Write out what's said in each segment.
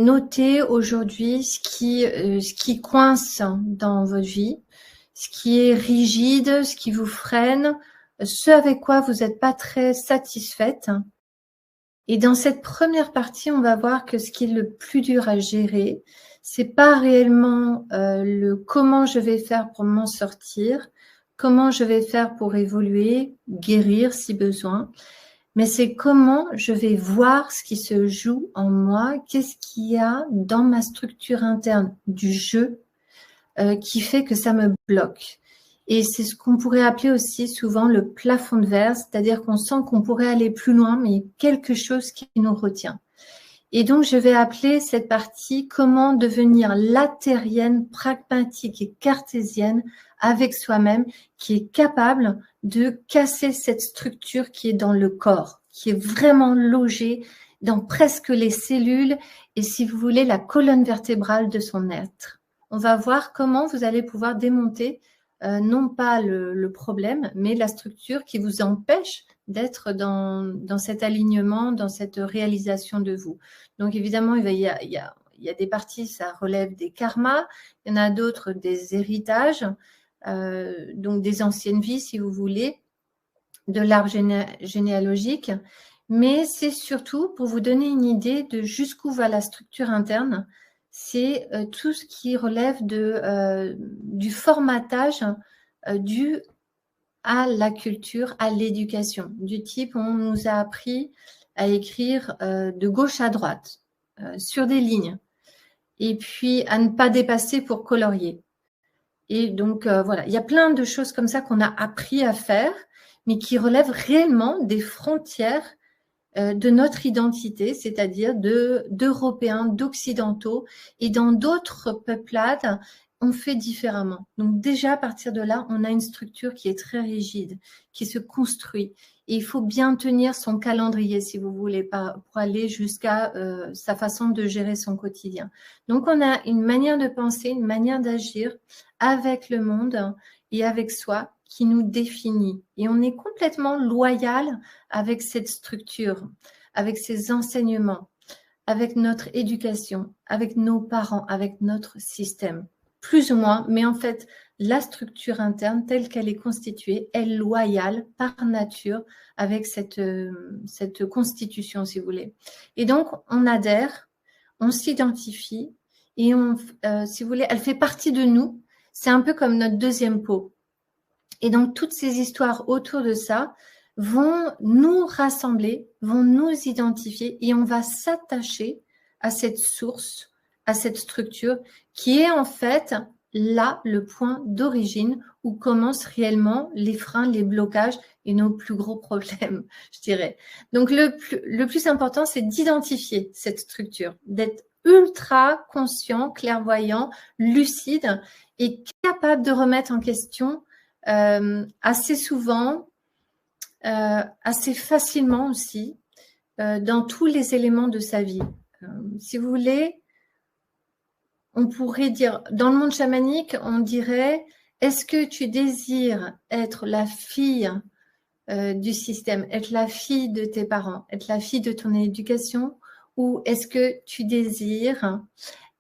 noter aujourd'hui ce qui coince dans votre vie, ce qui est rigide, ce qui vous freine, ce avec quoi vous n'êtes pas très satisfaite. Et dans cette première partie, on va voir que ce qui est le plus dur à gérer, c'est pas réellement le comment je vais faire pour m'en sortir, comment je vais faire pour évoluer, guérir si besoin, mais c'est comment je vais voir ce qui se joue en moi, qu'est-ce qu'il y a dans ma structure interne du jeu qui fait que ça me bloque. Et c'est ce qu'on pourrait appeler aussi souvent le plafond de verre, c'est-à-dire qu'on sent qu'on pourrait aller plus loin, mais il y a quelque chose qui nous retient. Et donc, je vais appeler cette partie comment devenir latérienne, pragmatique et cartésienne avec soi-même, qui est capable de casser cette structure qui est dans le corps, qui est vraiment logée dans presque les cellules et, si vous voulez, la colonne vertébrale de son être. On va voir comment vous allez pouvoir démonter non pas le problème, mais la structure qui vous empêche d'être dans cet alignement, dans cette réalisation de vous. Donc évidemment, il y a des parties, ça relève des karmas, il y en a d'autres des héritages, donc des anciennes vies si vous voulez, de l'arbre généalogique, mais c'est surtout pour vous donner une idée de jusqu'où va la structure interne. C'est tout ce qui relève du formatage dû à la culture, à l'éducation. Du type, on nous a appris à écrire de gauche à droite, sur des lignes, et puis à ne pas dépasser pour colorier. Et donc, voilà, il y a plein de choses comme ça qu'on a appris à faire, mais qui relèvent réellement des frontières de notre identité, c'est-à-dire d'Européens, d'Occidentaux, et dans d'autres peuplades, on fait différemment. Donc déjà, à partir de là, on a une structure qui est très rigide, qui se construit. Et il faut bien tenir son calendrier, si vous voulez, pour aller jusqu'à sa façon de gérer son quotidien. Donc, on a une manière de penser, une manière d'agir avec le monde et avec soi qui nous définit. Et on est complètement loyal avec cette structure, avec ces enseignements, avec notre éducation, avec nos parents, avec notre système. Plus ou moins, mais en fait, la structure interne telle qu'elle est constituée est loyale par nature avec cette constitution, si vous voulez. Et donc, on adhère, on s'identifie et si vous voulez, elle fait partie de nous. C'est un peu comme notre deuxième peau. Et donc, toutes ces histoires autour de ça vont nous rassembler, vont nous identifier et on va s'attacher à cette source, à cette structure qui est en fait là le point d'origine où commencent réellement les freins, les blocages et nos plus gros problèmes, je dirais. Donc, le plus important, c'est d'identifier cette structure, d'être ultra conscient, clairvoyant, lucide et capable de remettre en question assez souvent, assez facilement aussi, dans tous les éléments de sa vie. Si vous voulez, on pourrait dire, dans le monde chamanique, on dirait, est-ce que tu désires être la fille du système, être la fille de tes parents, être la fille de ton éducation, ou est-ce que tu désires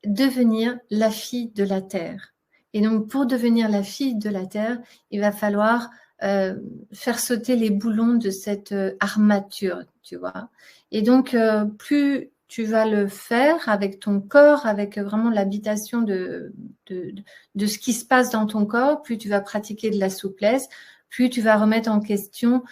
devenir la fille de la terre? Et donc, pour devenir la fille de la terre, il va falloir faire sauter les boulons de cette armature, tu vois. Et donc, plus tu vas le faire avec ton corps, avec vraiment l'habitation de ce qui se passe dans ton corps, plus tu vas pratiquer de la souplesse, plus tu vas remettre en question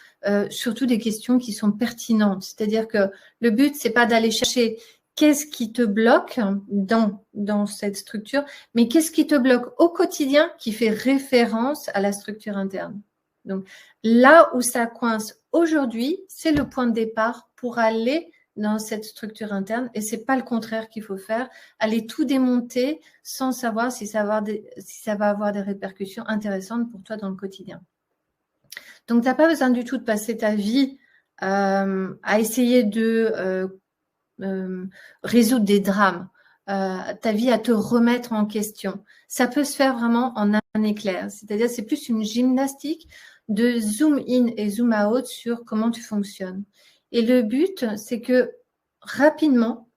surtout des questions qui sont pertinentes. C'est-à-dire que le but, c'est pas d'aller chercher qu'est-ce qui te bloque dans cette structure, mais qu'est-ce qui te bloque au quotidien qui fait référence à la structure interne. Donc, là où ça coince aujourd'hui, c'est le point de départ pour aller dans cette structure interne et c'est pas le contraire qu'il faut faire, aller tout démonter sans savoir si ça va avoir des répercussions intéressantes pour toi dans le quotidien. Donc, tu n'as pas besoin du tout de passer ta vie à essayer de résoudre des drames, ta vie à te remettre en question. Ça peut se faire vraiment en un éclair. C'est-à-dire, c'est plus une gymnastique de zoom in et zoom out sur comment tu fonctionnes. Et le but, c'est que rapidement,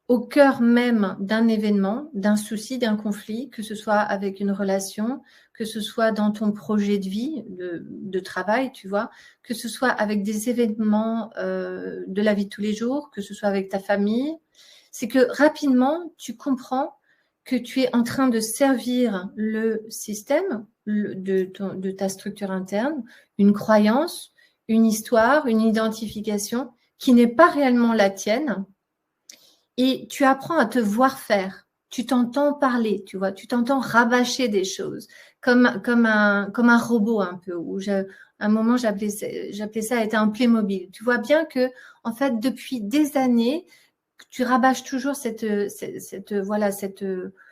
au cœur même d'un événement, d'un souci, d'un conflit, que ce soit avec une relation, que ce soit dans ton projet de vie, de travail, tu vois, que ce soit avec des événements de la vie de tous les jours, que ce soit avec ta famille, c'est que rapidement, tu comprends que tu es en train de servir le système de ta structure interne, une croyance, une histoire, une identification qui n'est pas réellement la tienne, et tu apprends à te voir faire. Tu t'entends parler, tu vois, tu t'entends rabâcher des choses comme un robot un peu. À un moment, j'appelais ça être un Playmobil. Tu vois bien que, en fait, depuis des années, tu rabâches toujours cette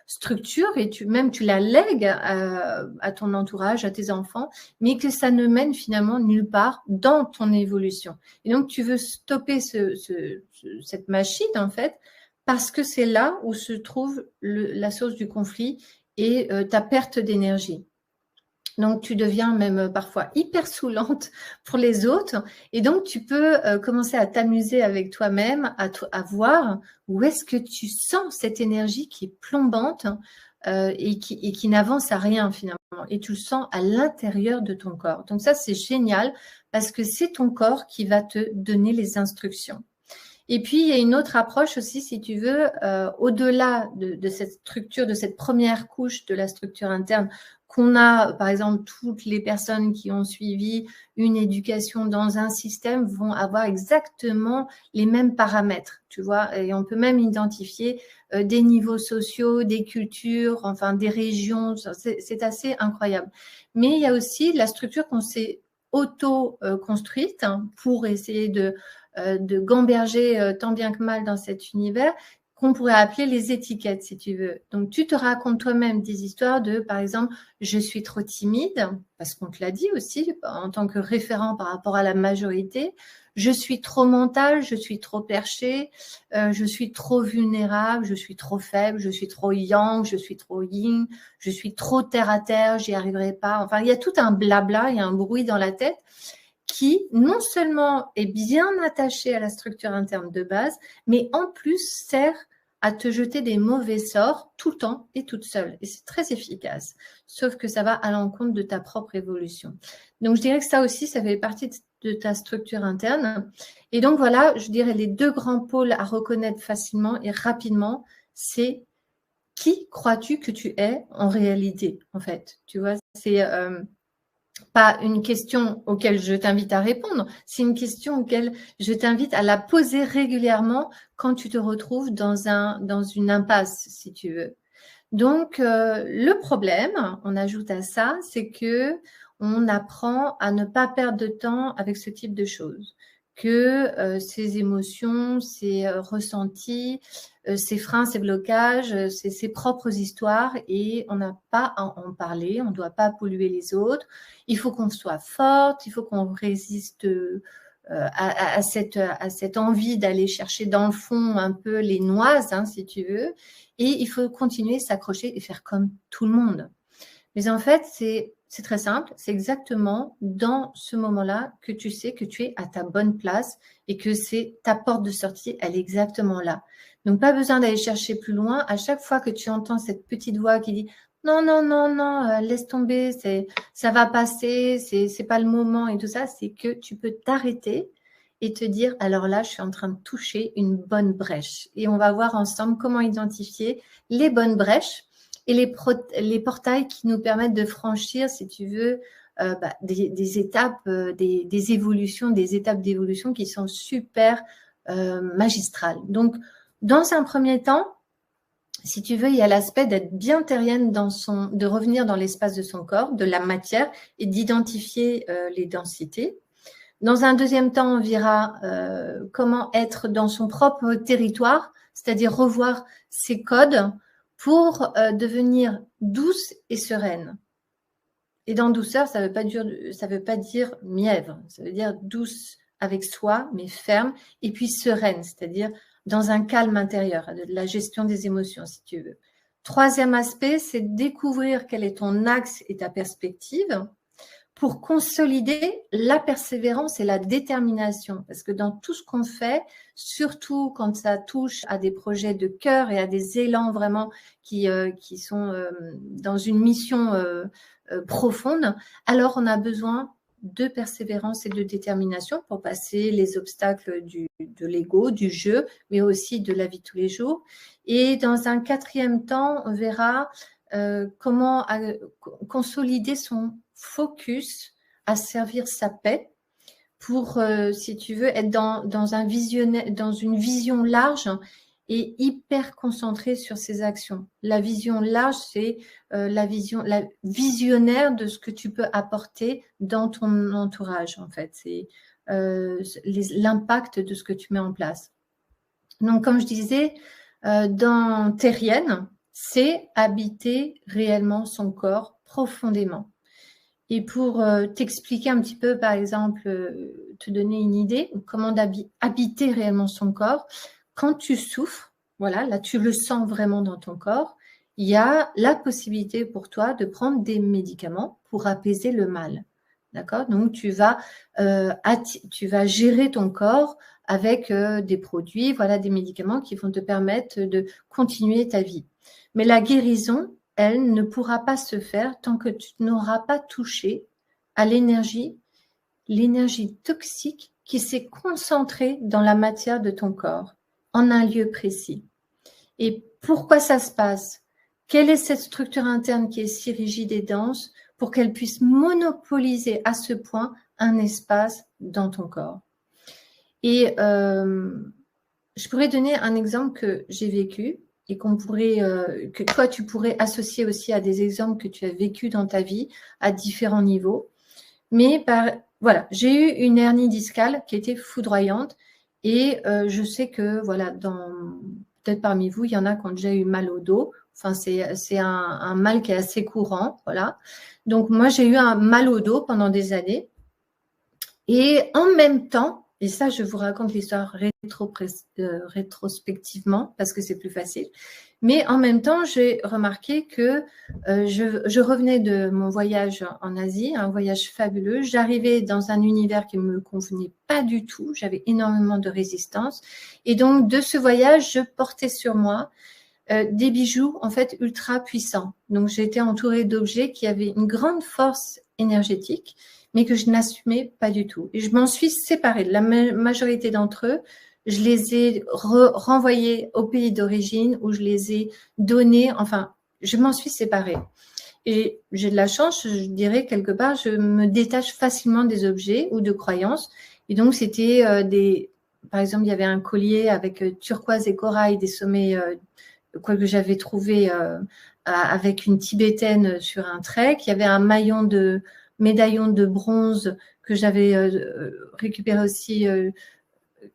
structure et tu la lègues à ton entourage, à tes enfants, mais que ça ne mène finalement nulle part dans ton évolution. Et donc, tu veux stopper cette machine, en fait, parce que c'est là où se trouve la source du conflit et ta perte d'énergie. Donc, tu deviens même parfois hyper saoulante pour les autres. Et donc, tu peux commencer à t'amuser avec toi-même, à voir où est-ce que tu sens cette énergie qui est plombante et qui n'avance à rien finalement. Et tu le sens à l'intérieur de ton corps. Donc ça, c'est génial parce que c'est ton corps qui va te donner les instructions. Et puis, il y a une autre approche aussi, si tu veux, au-delà de cette structure, de cette première couche de la structure interne qu'on a, par exemple, toutes les personnes qui ont suivi une éducation dans un système vont avoir exactement les mêmes paramètres, tu vois, et on peut même identifier des niveaux sociaux, des cultures, enfin des régions, c'est assez incroyable. Mais il y a aussi la structure qu'on s'est auto-construite pour essayer de gamberger tant bien que mal dans cet univers, qu'on pourrait appeler les étiquettes, si tu veux. Donc, tu te racontes toi-même des histoires de, par exemple, je suis trop timide, parce qu'on te l'a dit aussi, en tant que référent par rapport à la majorité, je suis trop mental, je suis trop perché, je suis trop vulnérable, je suis trop faible, je suis trop yang, je suis trop yin, je suis trop terre à terre, j'y arriverai pas. Enfin, il y a tout un blabla, il y a un bruit dans la tête qui non seulement est bien attaché à la structure interne de base, mais en plus sert à te jeter des mauvais sorts tout le temps et toute seule. Et c'est très efficace, sauf que ça va à l'encontre de ta propre évolution. Donc, je dirais que ça aussi, ça fait partie de ta structure interne. Et donc, voilà, je dirais les deux grands pôles à reconnaître facilement et rapidement, c'est qui crois-tu que tu es en réalité, en fait. Tu vois, c'est pas une question auquel je t'invite à répondre, c'est une question auquel je t'invite à la poser régulièrement quand tu te retrouves dans une impasse, si tu veux. Donc, le problème, on ajoute à ça, c'est que on apprend à ne pas perdre de temps avec ce type de choses, que ces émotions, ces ressentis, ces freins, ces blocages, c'est ses propres histoires et on n'a pas à en parler, on ne doit pas polluer les autres. Il faut qu'on soit forte, il faut qu'on résiste à cette envie d'aller chercher dans le fond un peu les noises, hein, si tu veux. Et il faut continuer, s'accrocher et faire comme tout le monde. Mais en fait, c'est très simple. C'est exactement dans ce moment-là que tu sais que tu es à ta bonne place et que c'est ta porte de sortie, elle est exactement là. Donc, pas besoin d'aller chercher plus loin. À chaque fois que tu entends cette petite voix qui dit non, non, non, non, laisse tomber, ça va passer, c'est pas le moment et tout ça, c'est que tu peux t'arrêter et te dire, alors là, je suis en train de toucher une bonne brèche. Et on va voir ensemble comment identifier les bonnes brèches et les portails qui nous permettent de franchir, si tu veux, des étapes, des évolutions, des étapes d'évolution qui sont super magistrales. Donc, dans un premier temps, si tu veux, il y a l'aspect d'être bien terrienne de revenir dans l'espace de son corps, de la matière et d'identifier les densités. Dans un deuxième temps, on verra comment être dans son propre territoire, c'est-à-dire revoir ses codes pour devenir douce et sereine. Et dans douceur, ça veut pas dire mièvre, ça veut dire douce avec soi, mais ferme, et puis sereine, c'est-à-dire dans un calme intérieur, de la gestion des émotions, si tu veux. Troisième aspect, c'est découvrir quel est ton axe et ta perspective pour consolider la persévérance et la détermination. Parce que dans tout ce qu'on fait, surtout quand ça touche à des projets de cœur et à des élans vraiment qui sont dans une mission profonde, alors on a besoin de persévérance et de détermination pour passer les obstacles de l'ego, du jeu, mais aussi de la vie de tous les jours. Et dans un quatrième temps, on verra comment consolider son focus à servir sa paix pour, si tu veux, être dans une vision large et hyper concentré sur ses actions. La vision large, c'est la visionnaire de ce que tu peux apporter dans ton entourage, en fait. C'est l'impact de ce que tu mets en place. Donc, comme je disais, dans Terrienne, c'est habiter réellement son corps profondément. Et pour t'expliquer un petit peu, par exemple, te donner une idée, comment habiter réellement son corps, quand tu souffres, voilà, là tu le sens vraiment dans ton corps, il y a la possibilité pour toi de prendre des médicaments pour apaiser le mal. D'accord? Donc tu vas gérer ton corps avec des produits, voilà, des médicaments qui vont te permettre de continuer ta vie. Mais la guérison, elle ne pourra pas se faire tant que tu n'auras pas touché à l'énergie toxique qui s'est concentrée dans la matière de ton corps, en un lieu précis. Et pourquoi ça se passe? Quelle est cette structure interne qui est si rigide et dense pour qu'elle puisse monopoliser à ce point un espace dans ton corps? Et je pourrais donner un exemple que j'ai vécu et que toi, tu pourrais associer aussi à des exemples que tu as vécu dans ta vie à différents niveaux. Mais voilà, j'ai eu une hernie discale qui était foudroyante et je sais que, voilà, peut-être parmi vous, il y en a qui ont déjà eu mal au dos. Enfin, c'est un mal qui est assez courant, voilà. Donc, moi, j'ai eu un mal au dos pendant des années. Et en même temps, et ça, je vous raconte l'histoire rétrospectivement parce que c'est plus facile. Mais en même temps, j'ai remarqué que je revenais de mon voyage en Asie, un voyage fabuleux. J'arrivais dans un univers qui ne me convenait pas du tout. J'avais énormément de résistance. Et donc, de ce voyage, je portais sur moi des bijoux en fait ultra puissants. Donc, j'ai été entourée d'objets qui avaient une grande force énergétique, mais que je n'assumais pas du tout. Et je m'en suis séparée. La majorité d'entre eux, je les ai renvoyés au pays d'origine où je les ai donnés. Enfin, je m'en suis séparée. Et j'ai de la chance, je dirais quelque part, je me détache facilement des objets ou de croyances. Et donc, c'était par exemple, il y avait un collier avec turquoise et corail, des sommets que j'avais trouvé avec une tibétaine sur un trek. Il y avait un médaillon de bronze que j'avais récupéré aussi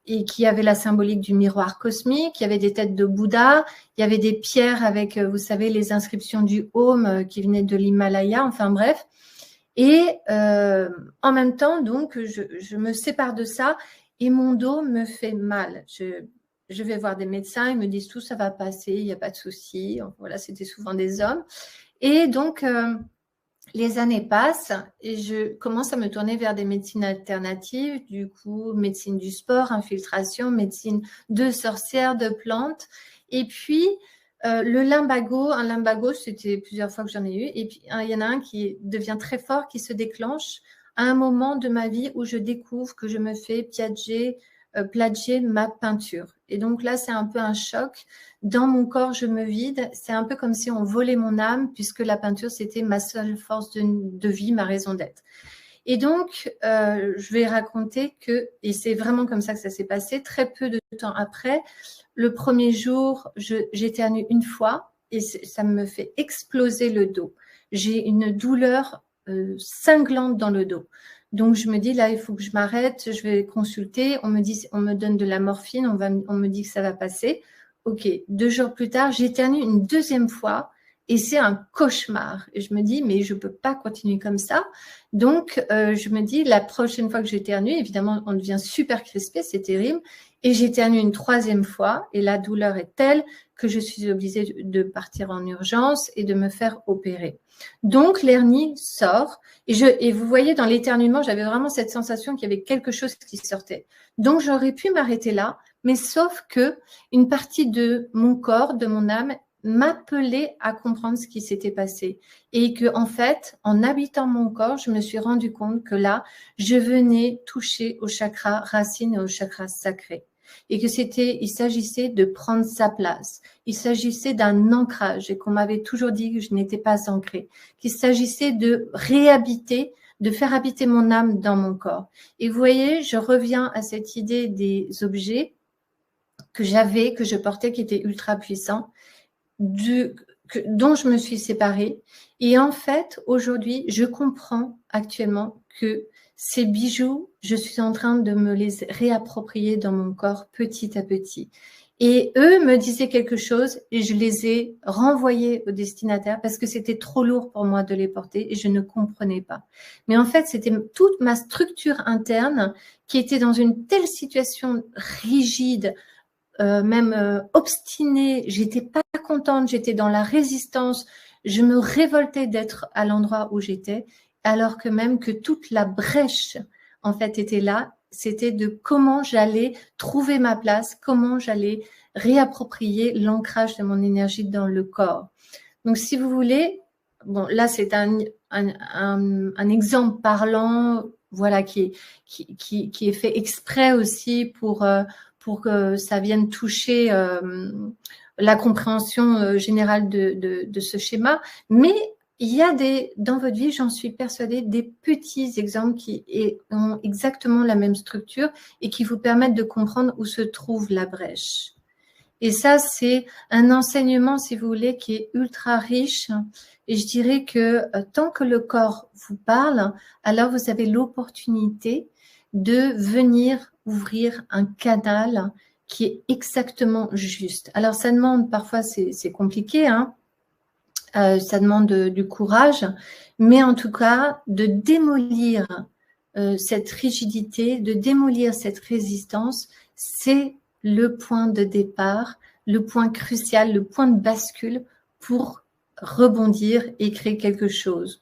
et qui avait la symbolique du miroir cosmique. Il y avait des têtes de Bouddha. Il y avait des pierres avec, vous savez, les inscriptions du Om qui venaient de l'Himalaya. Enfin bref. Et en même temps, donc, je me sépare de ça et mon dos me fait mal. Je vais voir des médecins, ils me disent tout ça va passer, il n'y a pas de souci. Voilà, c'était souvent des hommes. Et donc, les années passent et je commence à me tourner vers des médecines alternatives, du coup, médecine du sport, infiltration, médecine de sorcières, de plantes. Et puis, un limbago, c'était plusieurs fois que j'en ai eu. Et puis, il y en a un qui devient très fort, qui se déclenche à un moment de ma vie où je découvre que je me fais plagier ma peinture. Et donc là, c'est un peu un choc. Dans mon corps, je me vide. C'est un peu comme si on volait mon âme, puisque la peinture, c'était ma seule force de vie, ma raison d'être. Et donc, je vais raconter et c'est vraiment comme ça que ça s'est passé, très peu de temps après, le premier jour, j'éternue une fois et ça me fait exploser le dos. J'ai une douleur cinglante dans le dos. Donc, je me dis, là, il faut que je m'arrête, je vais consulter. On me donne de la morphine, on me dit que ça va passer. OK, 2 jours plus tard, j'éternue une deuxième fois et c'est un cauchemar. Et je me dis, mais je ne peux pas continuer comme ça. Donc, je me dis, la prochaine fois que j'éternue, évidemment, on devient super crispé, c'est terrible. Et j'éternue une troisième fois et la douleur est telle que je suis obligée de partir en urgence et de me faire opérer. Donc, l'hernie sort et vous voyez dans l'éternuement, j'avais vraiment cette sensation qu'il y avait quelque chose qui sortait. Donc, j'aurais pu m'arrêter là, mais sauf que une partie de mon corps, de mon âme, m'appelait à comprendre ce qui s'était passé. Et que, en fait, en habitant mon corps, je me suis rendu compte que là, je venais toucher au chakra racine et au chakra sacré. Et que il s'agissait de prendre sa place. Il s'agissait d'un ancrage et qu'on m'avait toujours dit que je n'étais pas ancrée. Qu'il s'agissait de réhabiter, de faire habiter mon âme dans mon corps. Et vous voyez, je reviens à cette idée des objets que j'avais, que je portais, qui étaient ultra puissants, dont je me suis séparée. Et en fait, aujourd'hui, je comprends actuellement que ces bijoux, je suis en train de me les réapproprier dans mon corps petit à petit. Et eux me disaient quelque chose et je les ai renvoyés au destinataire parce que c'était trop lourd pour moi de les porter et je ne comprenais pas. Mais en fait, c'était toute ma structure interne qui était dans une telle situation rigide, même obstinée, j'étais pas contente, j'étais dans la résistance, je me révoltais d'être à l'endroit où j'étais, alors que même que toute la brèche en fait était là, c'était de comment j'allais trouver ma place, comment j'allais réapproprier l'ancrage de mon énergie dans le corps. Donc si vous voulez, bon là c'est un exemple parlant, voilà, qui est fait exprès aussi pour que ça vienne toucher la compréhension générale de ce schéma. Mais il y a dans votre vie, j'en suis persuadée, des petits exemples qui ont exactement la même structure et qui vous permettent de comprendre où se trouve la brèche. Et ça, c'est un enseignement, si vous voulez, qui est ultra riche. Et je dirais que tant que le corps vous parle, alors vous avez l'opportunité de venir ouvrir un canal qui est exactement juste. Alors, ça demande, parfois, c'est compliqué, hein. Ça demande du courage, mais en tout cas, de démolir cette rigidité, de démolir cette résistance, c'est le point de départ, le point crucial, le point de bascule pour rebondir et créer quelque chose.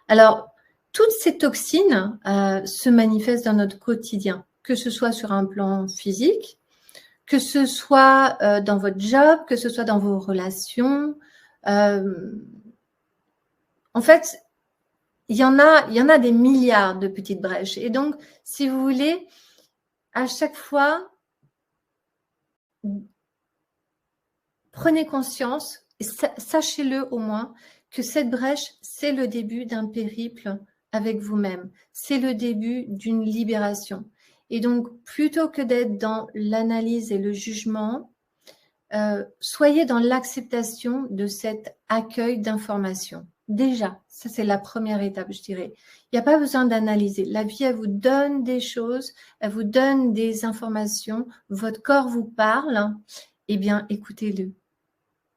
Alors, toutes ces toxines se manifestent dans notre quotidien, que ce soit sur un plan physique, que ce soit dans votre job, que ce soit dans vos relations. En fait, il y en a des milliards de petites brèches. Et donc, si vous voulez, à chaque fois, prenez conscience, et sachez-le au moins, que cette brèche, c'est le début d'un périple avec vous-même. C'est le début d'une libération. Et donc, plutôt que d'être dans l'analyse et le jugement, soyez dans l'acceptation de cet accueil d'informations. Déjà, ça c'est la première étape, je dirais. Il n'y a pas besoin d'analyser. La vie, elle vous donne des choses, elle vous donne des informations, votre corps vous parle, eh bien, écoutez-le.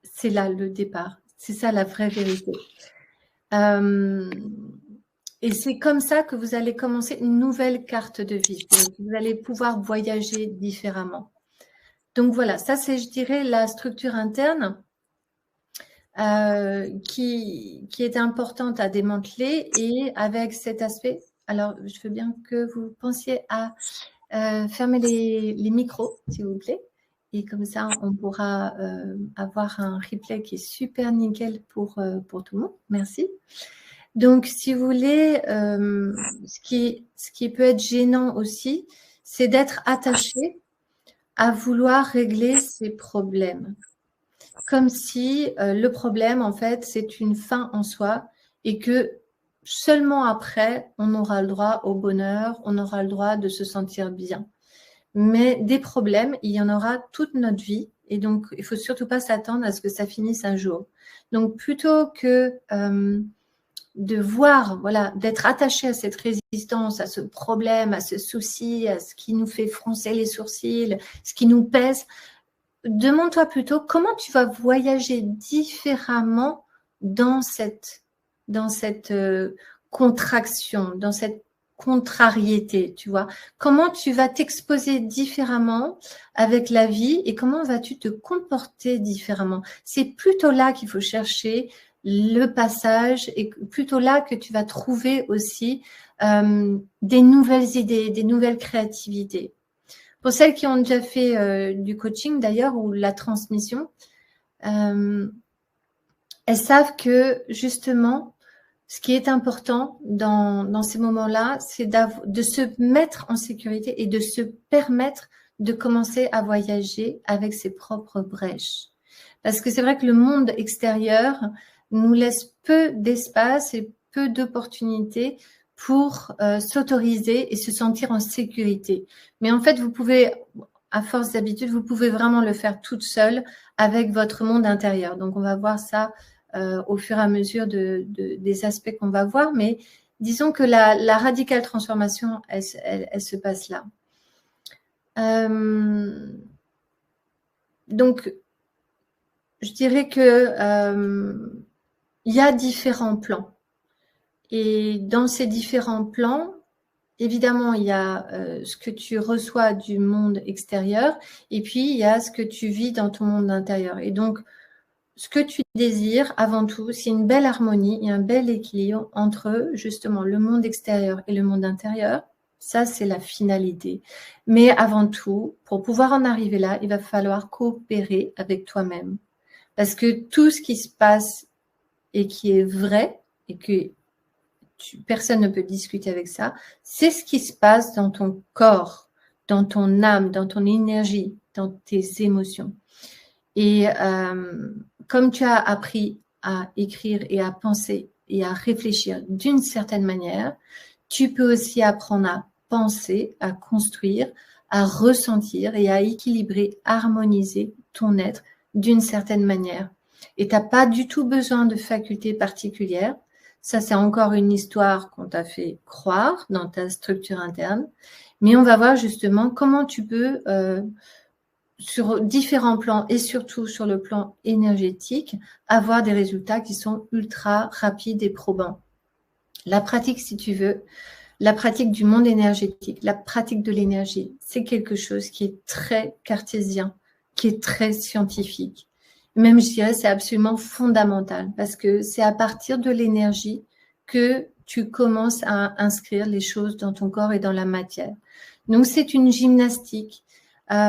C'est là le départ. C'est ça la vraie vérité. Et c'est comme ça que vous allez commencer une nouvelle carte de vie. Vous allez pouvoir voyager différemment. Donc voilà, ça c'est, je dirais, la structure interne qui est importante à démanteler. Et avec cet aspect, alors je veux bien que vous pensiez à fermer les micros, s'il vous plaît. Et comme ça, on pourra avoir un replay qui est super nickel pour tout le monde. Merci. Donc, si vous voulez, ce qui peut être gênant aussi, c'est d'être attaché à vouloir régler ses problèmes. Comme si le problème, en fait, c'est une fin en soi et que seulement après, on aura le droit au bonheur, on aura le droit de se sentir bien. Mais des problèmes, il y en aura toute notre vie et donc, il ne faut surtout pas s'attendre à ce que ça finisse un jour. Donc, plutôt que de voir, voilà, d'être attaché à cette résistance, à ce problème, à ce souci, à ce qui nous fait froncer les sourcils, ce qui nous pèse, demande-toi plutôt comment tu vas voyager différemment dans cette contraction, dans cette contrariété, tu vois. Comment tu vas t'exposer différemment avec la vie et comment vas-tu te comporter différemment. C'est plutôt là qu'il faut chercher le passage et plutôt là que tu vas trouver aussi des nouvelles idées, des nouvelles créativités. Pour celles qui ont déjà fait du coaching d'ailleurs ou la transmission, elles savent que justement, ce qui est important dans ces moments-là, c'est de se mettre en sécurité et de se permettre de commencer à voyager avec ses propres brèches. Parce que c'est vrai que le monde extérieur nous laisse peu d'espace et peu d'opportunités pour s'autoriser et se sentir en sécurité. Mais en fait, vous pouvez, à force d'habitude, vous pouvez vraiment le faire toute seule avec votre monde intérieur. Donc, on va voir ça au fur et à mesure des aspects qu'on va voir. Mais disons que la radicale transformation, elle se passe là. Donc, je dirais que il y a différents plans. Et dans ces différents plans, évidemment, il y a ce que tu reçois du monde extérieur et puis il y a ce que tu vis dans ton monde intérieur. Et donc, ce que tu désires, avant tout, c'est une belle harmonie et un bel équilibre entre justement le monde extérieur et le monde intérieur. Ça, c'est la finalité. Mais avant tout, pour pouvoir en arriver là, il va falloir coopérer avec toi-même. Parce que tout ce qui se passe et qui est vrai et que personne ne peut discuter avec ça, c'est ce qui se passe dans ton corps, dans ton âme, dans ton énergie, dans tes émotions. Et comme tu as appris à écrire et à penser et à réfléchir d'une certaine manière, tu peux aussi apprendre à penser, à construire, à ressentir et à équilibrer, harmoniser ton être d'une certaine manière. Et tu n'as pas du tout besoin de facultés particulières. Ça, c'est encore une histoire qu'on t'a fait croire dans ta structure interne. Mais on va voir justement comment tu peux, sur différents plans et surtout sur le plan énergétique, avoir des résultats qui sont ultra rapides et probants. La pratique, si tu veux, la pratique du monde énergétique, la pratique de l'énergie, c'est quelque chose qui est très cartésien, qui est très scientifique. Même, je dirais, c'est absolument fondamental parce que c'est à partir de l'énergie que tu commences à inscrire les choses dans ton corps et dans la matière. Donc, c'est une gymnastique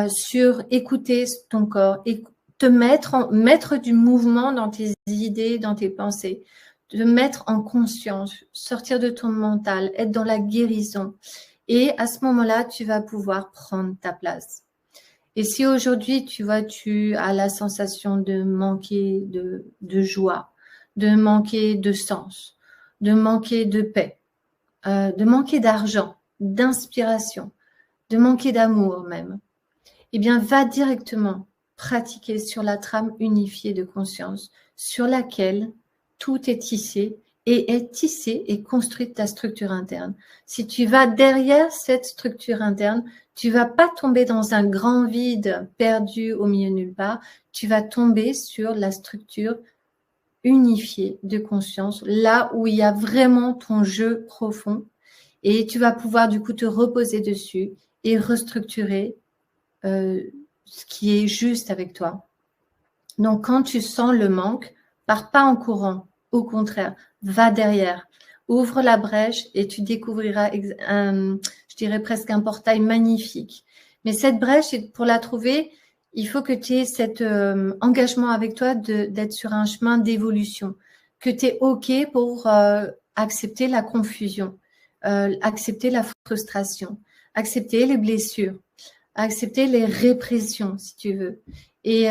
sur écouter ton corps et te mettre du mouvement dans tes idées, dans tes pensées, te mettre en conscience, sortir de ton mental, être dans la guérison. Et à ce moment-là, tu vas pouvoir prendre ta place. Et si aujourd'hui, tu vois, tu as la sensation de manquer de joie, de manquer de sens, de manquer de paix, de manquer d'argent, d'inspiration, de manquer d'amour même, eh bien, va directement pratiquer sur la trame unifiée de conscience sur laquelle tout est tissé et construite ta structure interne. Si tu vas derrière cette structure interne, tu vas pas tomber dans un grand vide perdu au milieu de nulle part, tu vas tomber sur la structure unifiée de conscience, là où il y a vraiment ton jeu profond et tu vas pouvoir du coup te reposer dessus et restructurer ce qui est juste avec toi. Donc, quand tu sens le manque, pars pas en courant. Au contraire, va derrière. Ouvre la brèche et tu découvriras, je dirais presque un portail magnifique. Mais cette brèche, pour la trouver, il faut que tu aies cet engagement avec toi d'être sur un chemin d'évolution. Que tu es OK pour accepter la confusion, accepter la frustration, accepter les blessures, accepter les répressions, si tu veux. Et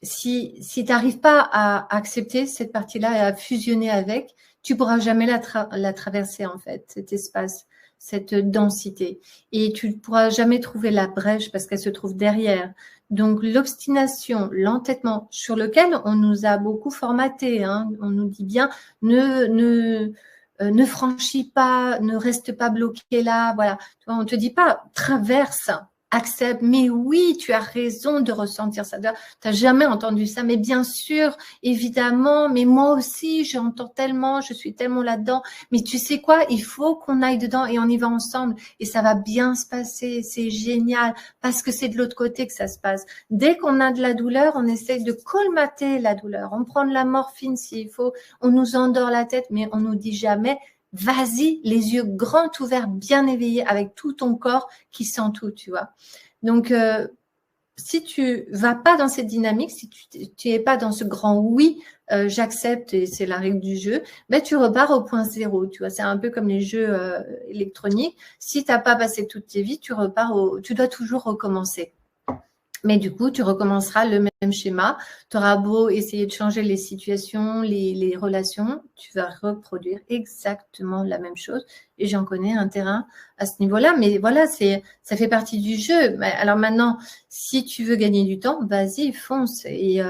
si tu n'arrives pas à accepter cette partie-là et à fusionner avec, tu pourras jamais la traverser, en fait, cet espace, cette densité. Et tu ne pourras jamais trouver la brèche parce qu'elle se trouve derrière. Donc, l'obstination, l'entêtement, sur lequel on nous a beaucoup formaté, hein, on nous dit bien, ne franchis pas, ne reste pas bloqué là, voilà. On ne te dit pas, traverse, accepte, mais oui, tu as raison de ressentir ça. Tu n'as jamais entendu ça, mais bien sûr, évidemment, mais moi aussi, j'entends tellement, je suis tellement là-dedans. Mais tu sais quoi, il faut qu'on aille dedans et on y va ensemble et ça va bien se passer. C'est génial parce que c'est de l'autre côté que ça se passe. Dès qu'on a de la douleur, on essaie de colmater la douleur. On prend de la morphine s'il faut, on nous endort la tête, mais on nous dit jamais vas-y, les yeux grands ouverts, bien éveillés, avec tout ton corps qui sent tout, tu vois. Donc, si tu vas pas dans cette dynamique, si tu es pas dans ce grand oui, j'accepte et c'est la règle du jeu, ben tu repars au point zéro, tu vois. C'est un peu comme les jeux électroniques. Si t'as pas passé toute tes vies, tu dois toujours recommencer. Mais du coup, tu recommenceras le même schéma. Tu auras beau essayer de changer les situations, les relations, tu vas reproduire exactement la même chose. Et j'en connais un terrain à ce niveau-là. Mais voilà, ça fait partie du jeu. Alors maintenant, si tu veux gagner du temps, vas-y, fonce. Et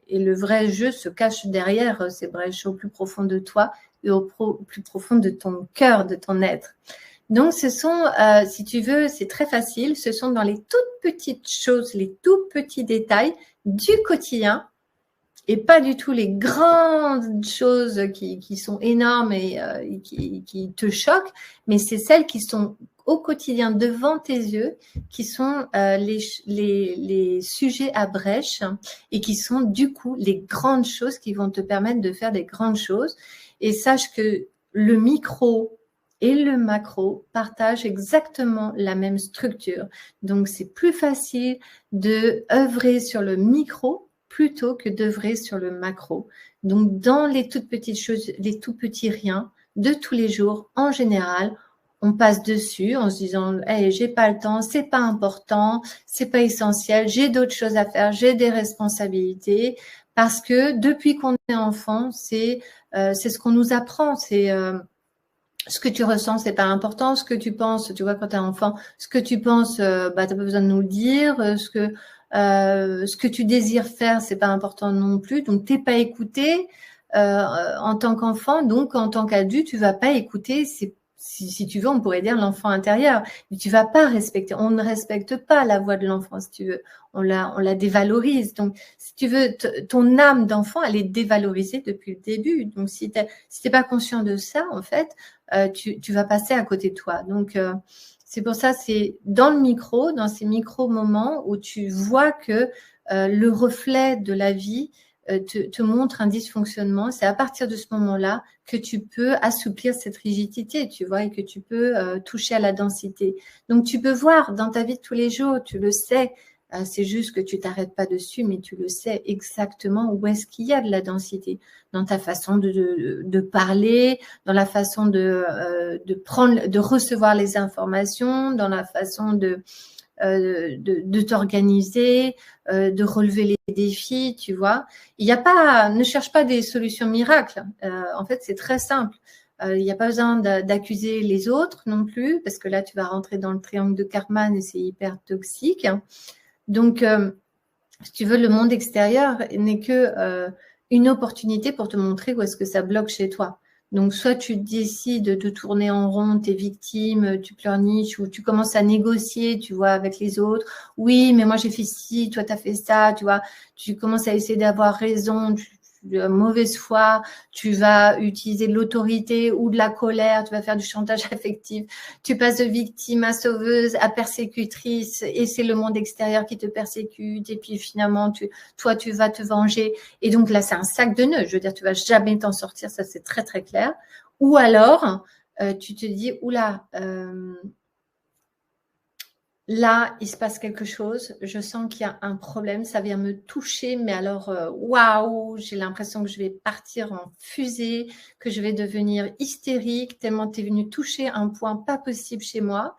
le vrai jeu se cache derrière ces brèches au plus profond de toi et au plus profond de ton cœur, de ton être. Donc, ce sont, si tu veux, c'est très facile. Ce sont dans les toutes petites choses, les tout petits détails du quotidien et pas du tout les grandes choses qui sont énormes et qui te choquent, mais c'est celles qui sont au quotidien devant tes yeux, qui sont les sujets à brèche et qui sont du coup les grandes choses qui vont te permettre de faire des grandes choses. Et sache que le micro et le macro partagent exactement la même structure. Donc, c'est plus facile de œuvrer sur le micro plutôt que d'œuvrer sur le macro. Donc, dans les toutes petites choses, les tout petits riens de tous les jours, en général, on passe dessus en se disant hey, j'ai pas le temps, c'est pas important, c'est pas essentiel, j'ai d'autres choses à faire, j'ai des responsabilités. Parce que depuis qu'on est enfant, c'est ce qu'on nous apprend, c'est ce que tu ressens, c'est pas important. Ce que tu penses, tu vois, quand tu es enfant, ce que tu penses, t'as pas besoin de nous le dire. Ce que tu désires faire, c'est pas important non plus. Donc, t'es pas écouté en tant qu'enfant. Donc, en tant qu'adulte, tu vas pas écouter. Si tu veux, on pourrait dire l'enfant intérieur. Mais tu vas pas respecter. On ne respecte pas la voix de l'enfant, si tu veux. On la dévalorise. Donc, si tu veux, ton âme d'enfant, elle est dévalorisée depuis le début. Donc, si t'es pas conscient de ça, en fait, tu vas passer à côté de toi. Donc, c'est pour ça, c'est dans le micro, dans ces micro-moments où tu vois que le reflet de la vie te montre un dysfonctionnement. C'est à partir de ce moment-là que tu peux assouplir cette rigidité, tu vois, et que tu peux toucher à la densité. Donc, tu peux voir dans ta vie de tous les jours, tu le sais, c'est juste que tu t'arrêtes pas dessus, mais tu le sais exactement où est-ce qu'il y a de la densité dans ta façon de parler, dans la façon de recevoir les informations, dans la façon de t'organiser, de relever les défis, tu vois. Ne cherche pas des solutions miracles. En fait, c'est très simple. Il n'y a pas besoin d'accuser les autres non plus, parce que là, tu vas rentrer dans le triangle de Karman et c'est hyper toxique. Donc, si tu veux, le monde extérieur n'est que une opportunité pour te montrer où est-ce que ça bloque chez toi. Donc, soit tu décides de tourner en rond, t'es victime, tu pleurniches ou tu commences à négocier, tu vois, avec les autres. Oui, mais moi, j'ai fait ci, toi, t'as fait ça, tu vois. Tu commences à essayer d'avoir raison, de mauvaise foi, tu vas utiliser de l'autorité ou de la colère, tu vas faire du chantage affectif, tu passes de victime à sauveuse, à persécutrice, et c'est le monde extérieur qui te persécute, et puis finalement, toi, tu vas te venger. Et donc là, c'est un sac de nœuds. Je veux dire, tu vas jamais t'en sortir, ça c'est très très clair. Ou alors, tu te dis, oula, là, il se passe quelque chose, je sens qu'il y a un problème, ça vient me toucher, mais alors, waouh, j'ai l'impression que je vais partir en fusée, que je vais devenir hystérique, tellement tu es venu toucher un point pas possible chez moi.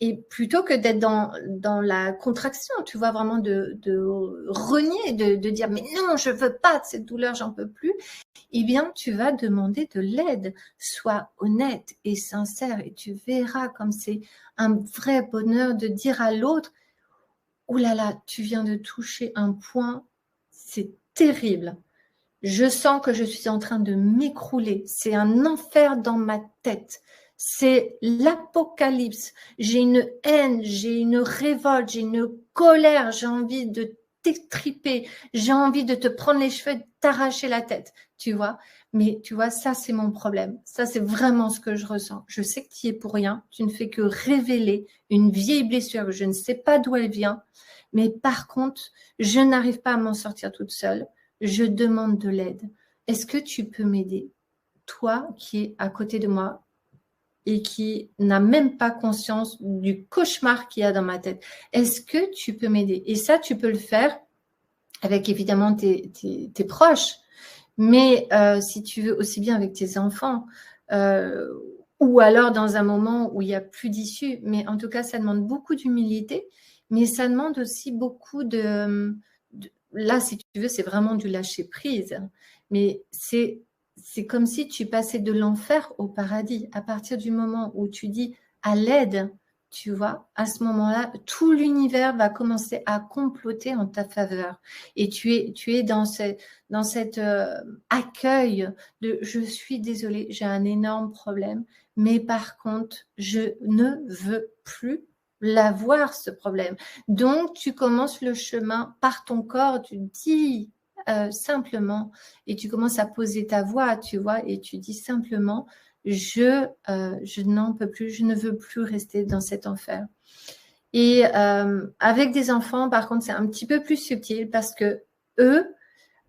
Et plutôt que d'être dans la contraction, tu vois, vraiment de renier, de dire, mais non, je veux pas de cette douleur, j'en peux plus, eh bien, tu vas demander de l'aide. Sois honnête et sincère et tu verras comme c'est un vrai bonheur de dire à l'autre, oh là là, tu viens de toucher un point, c'est terrible. Je sens que je suis en train de m'écrouler. C'est un enfer dans ma tête. c'est l'apocalypse. J'ai une haine, j'ai une révolte, j'ai une colère, j'ai envie de t'étriper, j'ai envie de te prendre les cheveux, de t'arracher la tête, tu vois. Mais tu vois, ça, c'est mon problème. Ça, c'est vraiment ce que je ressens. Je sais que tu y es pour rien. Tu ne fais que révéler une vieille blessure. Je ne sais pas d'où elle vient. Mais par contre, je n'arrive pas à m'en sortir toute seule. Je demande de l'aide. Est-ce que tu peux m'aider? Toi qui es à côté de moi et qui n'a même pas conscience du cauchemar qu'il y a dans ma tête. Est-ce que tu peux m'aider? Et ça, tu peux le faire avec évidemment tes proches. Mais si tu veux, aussi bien avec tes enfants, ou alors dans un moment où il n'y a plus d'issue. Mais en tout cas, ça demande beaucoup d'humilité, mais ça demande aussi beaucoup là, si tu veux, c'est vraiment du lâcher-prise. Mais c'est comme si tu passais de l'enfer au paradis. À partir du moment où tu dis à l'aide, tu vois, à ce moment-là, tout l'univers va commencer à comploter en ta faveur. Et tu es dans cet accueil de « je suis désolée, j'ai un énorme problème, mais par contre, je ne veux plus l'avoir, ce problème ». Donc, tu commences le chemin par ton corps, tu dis simplement, et tu commences à poser ta voix, tu vois, et tu dis simplement « je n'en peux plus, je ne veux plus rester dans cet enfer ». Et avec des enfants, par contre, c'est un petit peu plus subtil parce que eux,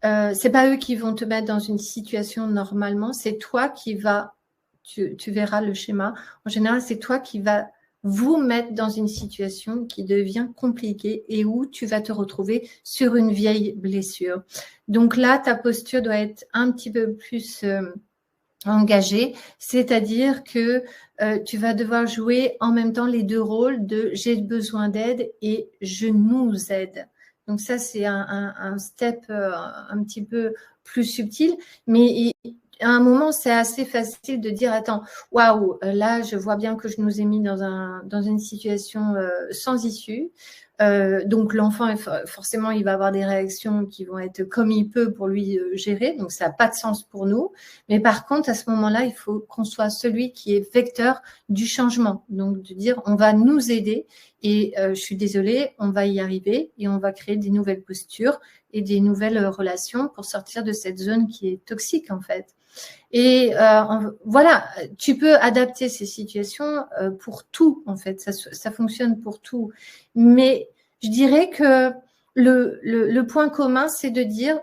c'est pas eux qui vont te mettre dans une situation normalement, c'est toi qui vas, tu verras le schéma. En général, c'est toi qui vas vous mettre dans une situation qui devient compliquée et où tu vas te retrouver sur une vieille blessure. Donc là, ta posture doit être un petit peu plus engagé, c'est-à-dire que tu vas devoir jouer en même temps les deux rôles de j'ai besoin d'aide et je nous aide. Donc ça, c'est un step un petit peu plus subtil, mais à un moment, c'est assez facile de dire attends, waouh, là, je vois bien que je nous ai mis dans une situation sans issue. Donc l'enfant, forcément, il va avoir des réactions qui vont être comme il peut pour lui gérer, donc ça n'a pas de sens pour nous. Mais par contre, à ce moment-là, il faut qu'on soit celui qui est vecteur du changement. Donc de dire, on va nous aider et je suis désolée, on va y arriver et on va créer des nouvelles postures et des nouvelles relations pour sortir de cette zone qui est toxique en fait. Et voilà, tu peux adapter ces situations pour tout, en fait. Ça fonctionne pour tout. Mais je dirais que le point commun, c'est de dire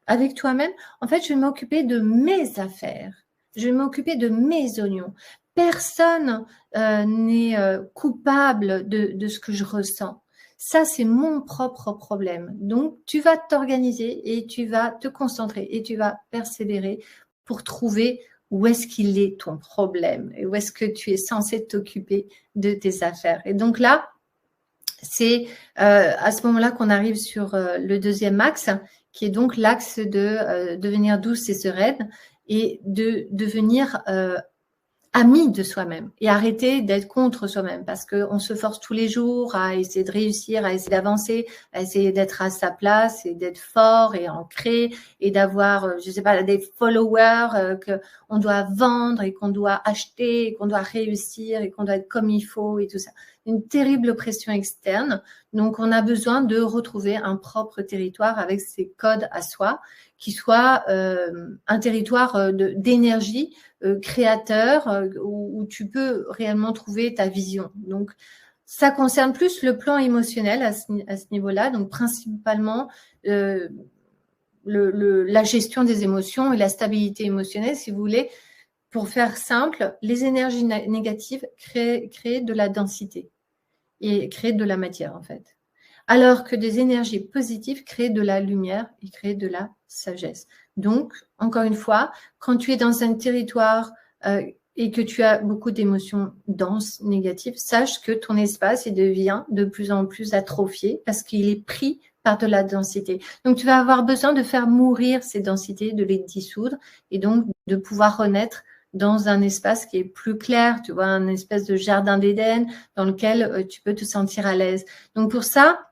avec toi-même, en fait, je vais m'occuper de mes affaires. Je vais m'occuper de mes oignons. Personne n'est coupable de ce que je ressens. Ça, c'est mon propre problème. Donc, tu vas t'organiser et tu vas te concentrer et tu vas persévérer pour trouver où est-ce qu'il est ton problème et où est-ce que tu es censé t'occuper de tes affaires. Et donc là, c'est à ce moment-là qu'on arrive sur le deuxième axe, qui est donc l'axe de devenir douce et sereine et de devenir ami de soi-même et arrêter d'être contre soi-même parce qu'on se force tous les jours à essayer de réussir, à essayer d'avancer, à essayer d'être à sa place et d'être fort et ancré et d'avoir, je sais pas, des followers qu'on doit vendre et qu'on doit acheter et qu'on doit réussir et qu'on doit être comme il faut et tout ça. Une terrible pression externe. Donc, on a besoin de retrouver un propre territoire avec ses codes à soi qui soit un territoire d'énergie créateur où tu peux réellement trouver ta vision. Donc, ça concerne plus le plan émotionnel à ce niveau-là, donc principalement la gestion des émotions et la stabilité émotionnelle, si vous voulez. Pour faire simple, les énergies négatives créent de la densité et créent de la matière, en fait. Alors que des énergies positives créent de la lumière et créent de la sagesse. Donc, encore une fois, quand tu es dans un territoire et que tu as beaucoup d'émotions denses, négatives, sache que ton espace il devient de plus en plus atrophié parce qu'il est pris par de la densité. Donc, tu vas avoir besoin de faire mourir ces densités, de les dissoudre et donc de pouvoir renaître dans un espace qui est plus clair, tu vois, un espèce de jardin d'Éden dans lequel tu peux te sentir à l'aise. Donc, pour ça,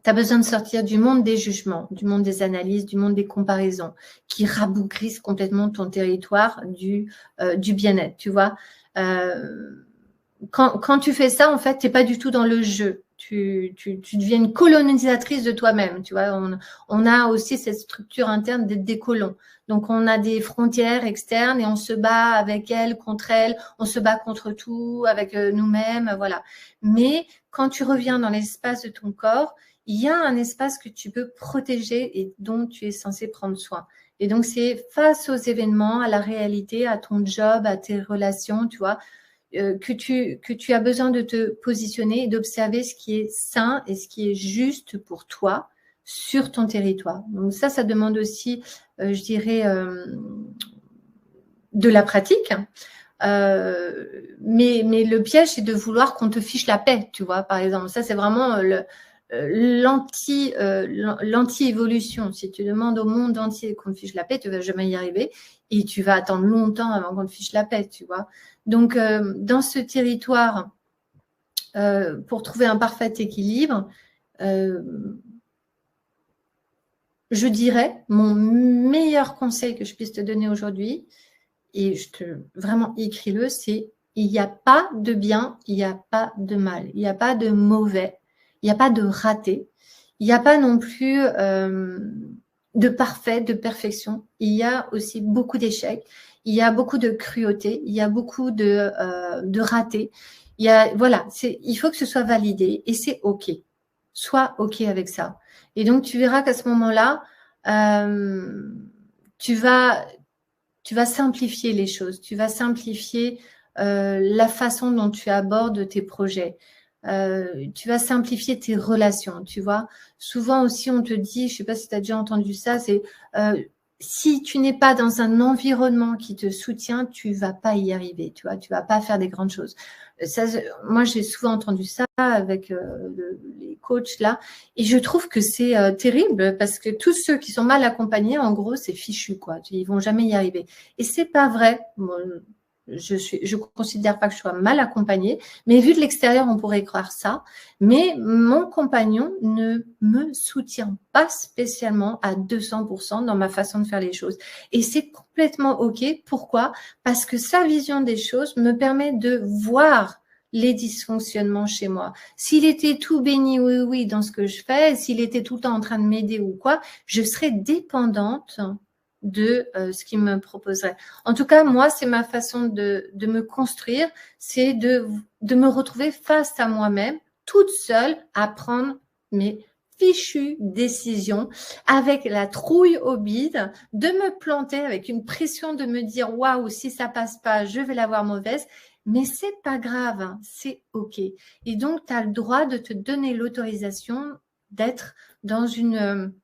Tu as besoin de sortir du monde des jugements, du monde des analyses, du monde des comparaisons, qui rabougrissent complètement ton territoire du bien-être, tu vois. Quand tu fais ça, en fait, tu n'es pas du tout dans le jeu. Tu deviens une colonisatrice de toi-même, tu vois. On a aussi cette structure interne d'être des colons. Donc, on a des frontières externes et on se bat avec elles, contre elles. On se bat contre tout, avec nous-mêmes, voilà. Mais quand tu reviens dans l'espace de ton corps, il y a un espace que tu peux protéger et dont tu es censé prendre soin. Et donc, c'est face aux événements, à la réalité, à ton job, à tes relations, tu vois, que tu as besoin de te positionner et d'observer ce qui est sain et ce qui est juste pour toi sur ton territoire. Donc ça demande aussi, je dirais, de la pratique. Mais le piège, c'est de vouloir qu'on te fiche la paix, tu vois, par exemple. Ça, c'est vraiment l'anti-évolution. Si tu demandes au monde entier qu'on te fiche la paix, tu vas jamais y arriver et tu vas attendre longtemps avant qu'on te fiche la paix, tu vois. Donc, dans ce territoire, pour trouver un parfait équilibre, je dirais, mon meilleur conseil que je puisse te donner aujourd'hui, et vraiment écris-le, c'est il n'y a pas de bien, il n'y a pas de mal, il n'y a pas de mauvais, il n'y a pas de raté, il n'y a pas non plus de parfait, de perfection. Il y a aussi beaucoup d'échecs, il y a beaucoup de cruauté, il y a beaucoup de ratés. Voilà, il faut que ce soit validé et c'est OK. Sois OK avec ça. Et donc, tu verras qu'à ce moment-là, tu vas simplifier les choses, tu vas simplifier la façon dont tu abordes tes projets, tu vas simplifier tes relations, tu vois. Souvent aussi, on te dit, je ne sais pas si tu as déjà entendu ça, c'est si tu n'es pas dans un environnement qui te soutient, tu ne vas pas y arriver, tu vois, tu ne vas pas faire des grandes choses. Ça, moi, j'ai souvent entendu ça avec les coachs là, et je trouve que c'est terrible parce que tous ceux qui sont mal accompagnés, en gros, c'est fichu, quoi. Ils vont jamais y arriver. Et c'est pas vrai. Bon, je considère pas que je sois mal accompagnée, mais vu de l'extérieur, on pourrait croire ça. Mais mon compagnon ne me soutient pas spécialement à 200% dans ma façon de faire les choses. Et c'est complètement OK. Pourquoi? Parce que sa vision des choses me permet de voir les dysfonctionnements chez moi. S'il était tout béni, oui, dans ce que je fais, s'il était tout le temps en train de m'aider ou quoi, je serais dépendante de ce qu'il me proposerait. En tout cas, moi, c'est ma façon de me construire, c'est de me retrouver face à moi-même, toute seule, à prendre mes fichues décisions, avec la trouille au bide, de me planter avec une pression de me dire « Waouh, si ça passe pas, je vais l'avoir mauvaise ». Mais c'est pas grave, hein, c'est OK. Et donc, tu as le droit de te donner l'autorisation d'être dans une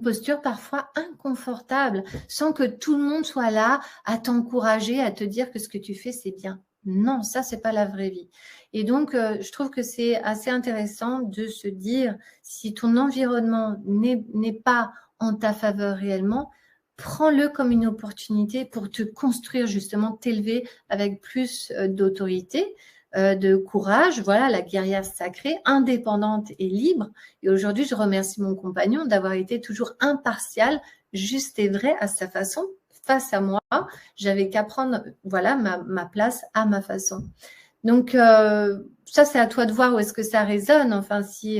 posture parfois inconfortable, sans que tout le monde soit là à t'encourager, à te dire que ce que tu fais, c'est bien. Non, ça, c'est pas la vraie vie. Et donc, je trouve que c'est assez intéressant de se dire, si ton environnement n'est pas en ta faveur réellement, prends-le comme une opportunité pour te construire, justement, t'élever avec plus d'autorité, de courage, voilà, la guerrière sacrée, indépendante et libre. Et aujourd'hui, je remercie mon compagnon d'avoir été toujours impartial, juste et vrai à sa façon, face à moi. J'avais qu'à prendre, voilà, ma place à ma façon. Donc, ça, c'est à toi de voir où est-ce que ça résonne. Enfin, si,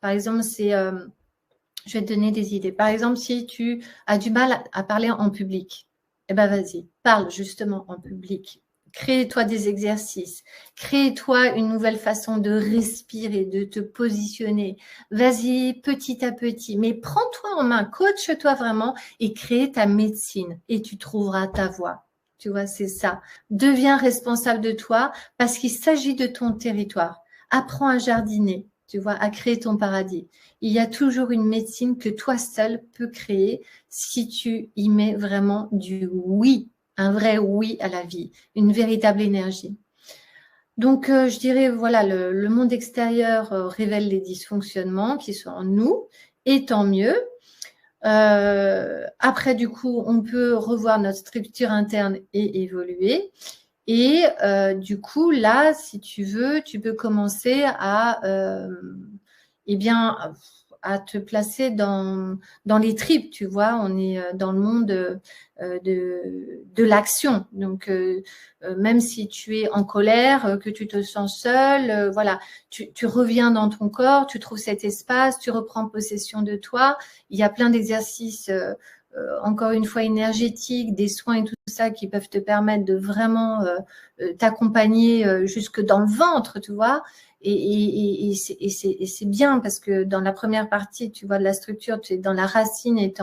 par exemple, je vais te donner des idées. Par exemple, si tu as du mal à parler en public, eh ben vas-y, parle justement en public. Crée-toi des exercices, crée-toi une nouvelle façon de respirer, de te positionner. Vas-y petit à petit, mais prends-toi en main, coach-toi vraiment et crée ta médecine et tu trouveras ta voie. Tu vois, c'est ça. Deviens responsable de toi parce qu'il s'agit de ton territoire. Apprends à jardiner, tu vois, à créer ton paradis. Il y a toujours une médecine que toi seul peux créer si tu y mets vraiment du oui. Un vrai oui à la vie, une véritable énergie. Donc, je dirais, voilà, le monde extérieur révèle les dysfonctionnements qui sont en nous, et tant mieux. Après, du coup, on peut revoir notre structure interne et évoluer. Et du coup, là, si tu veux, tu peux commencer à eh bien, à te placer dans les tripes, tu vois. On est dans le monde de l'action. Donc, même si tu es en colère, que tu te sens seul, voilà, tu reviens dans ton corps, tu trouves cet espace, tu reprends possession de toi. Il y a plein d'exercices, encore une fois, énergétiques, des soins et tout ça qui peuvent te permettre de vraiment t'accompagner jusque dans le ventre, tu vois. Et c'est bien parce que dans la première partie, tu vois, de la structure, tu es dans la racine et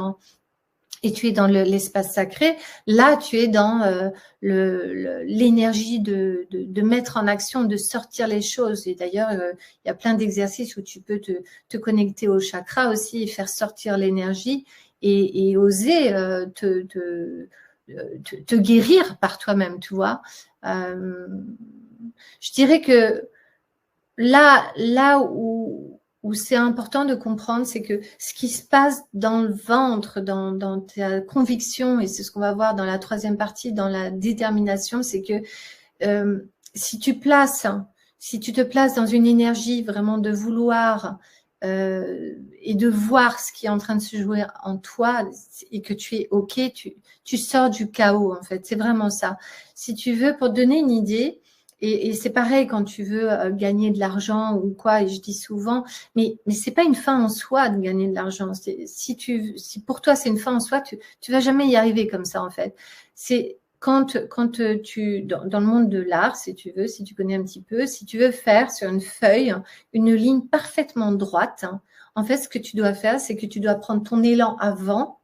tu es dans l'espace sacré. Là, tu es dans l'énergie de mettre en action, de sortir les choses. Et d'ailleurs, il y a plein d'exercices où tu peux te connecter au chakra aussi et faire sortir l'énergie et oser te guérir par toi-même, tu vois. Je dirais que là où c'est important de comprendre, c'est que ce qui se passe dans le ventre, dans ta conviction, et c'est ce qu'on va voir dans la troisième partie, dans la détermination, c'est que si tu te places dans une énergie vraiment de vouloir et de voir ce qui est en train de se jouer en toi et que tu es OK, tu sors du chaos en fait. C'est vraiment ça. Si tu veux, pour te donner une idée, et c'est pareil quand tu veux gagner de l'argent ou quoi, et je dis souvent, mais c'est pas une fin en soi de gagner de l'argent. Si pour toi c'est une fin en soi, tu vas jamais y arriver comme ça en fait. C'est quand tu dans le monde de l'art, si tu veux, si tu connais un petit peu, si tu veux faire sur une feuille une ligne parfaitement droite, en fait, ce que tu dois faire, c'est que tu dois prendre ton élan avant,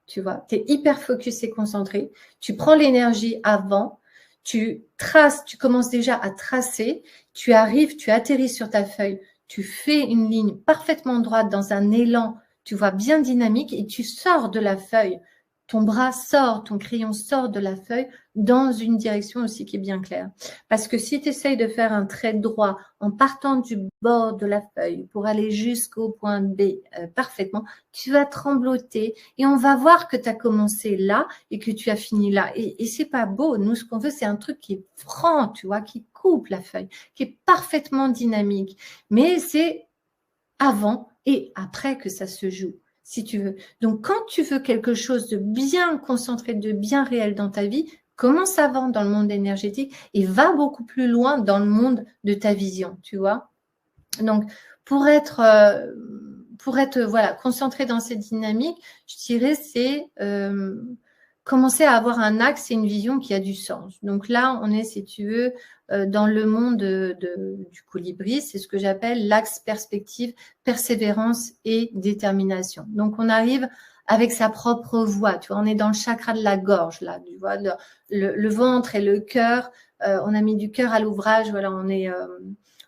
tu vois, tu es hyper focus et concentré, tu prends l'énergie avant, tu traces, tu commences déjà à tracer, tu arrives, tu atterris sur ta feuille, tu fais une ligne parfaitement droite dans un élan, tu vois, bien dynamique et tu sors de la feuille. Ton bras sort, ton crayon sort de la feuille dans une direction aussi qui est bien claire. Parce que si tu essayes de faire un trait droit en partant du bord de la feuille pour aller jusqu'au point B parfaitement, tu vas trembloter et on va voir que tu as commencé là et que tu as fini là. Et c'est pas beau. Nous, ce qu'on veut, c'est un truc qui est franc, tu vois, qui coupe la feuille, qui est parfaitement dynamique. Mais c'est avant et après que ça se joue, si tu veux. Donc, quand tu veux quelque chose de bien concentré, de bien réel dans ta vie, commence avant dans le monde énergétique et va beaucoup plus loin dans le monde de ta vision, tu vois. Donc, pour être voilà, concentré dans cette dynamique, je dirais c'est commencer à avoir un axe et une vision qui a du sens. Donc là, on est, si tu veux, dans le monde du colibri, c'est ce que j'appelle l'axe perspective, persévérance et détermination. Donc, on arrive avec sa propre voix, tu vois, on est dans le chakra de la gorge, là, tu vois, le ventre et le cœur, on a mis du cœur à l'ouvrage, voilà,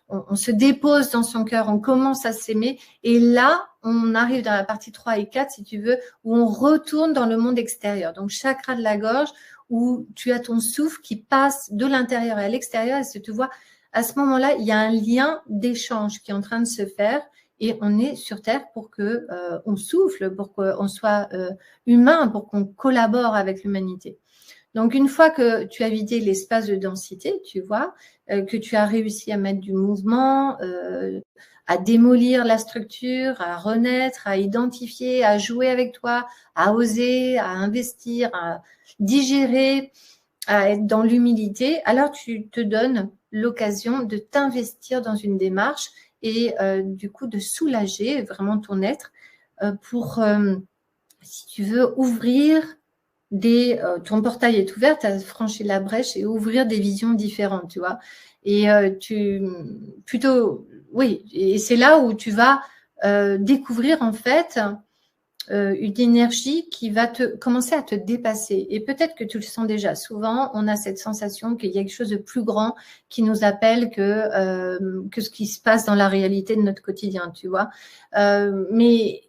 on se dépose dans son cœur, on commence à s'aimer. Et là, on arrive dans la partie 3 et 4, si tu veux, où on retourne dans le monde extérieur. Donc, chakra de la gorge, où tu as ton souffle qui passe de l'intérieur à l'extérieur. Et si tu vois, à ce moment-là, il y a un lien d'échange qui est en train de se faire. Et on est sur Terre pour que on souffle, pour qu'on soit humain, pour qu'on collabore avec l'humanité. Donc, une fois que tu as vidé l'espace de densité, tu vois, que tu as réussi à mettre du mouvement, à démolir la structure, à renaître, à identifier, à jouer avec toi, à oser, à investir, à digérer, à être dans l'humilité, alors tu te donnes l'occasion de t'investir dans une démarche et du coup de soulager vraiment ton être pour, si tu veux, ouvrir ton portail est ouvert, tu as franchi la brèche et ouvrir des visions différentes, tu vois. Et oui, et c'est là où tu vas découvrir en fait une énergie qui va commencer à te dépasser. Et peut-être que tu le sens déjà. Souvent, on a cette sensation qu'il y a quelque chose de plus grand qui nous appelle que ce qui se passe dans la réalité de notre quotidien, tu vois. Mais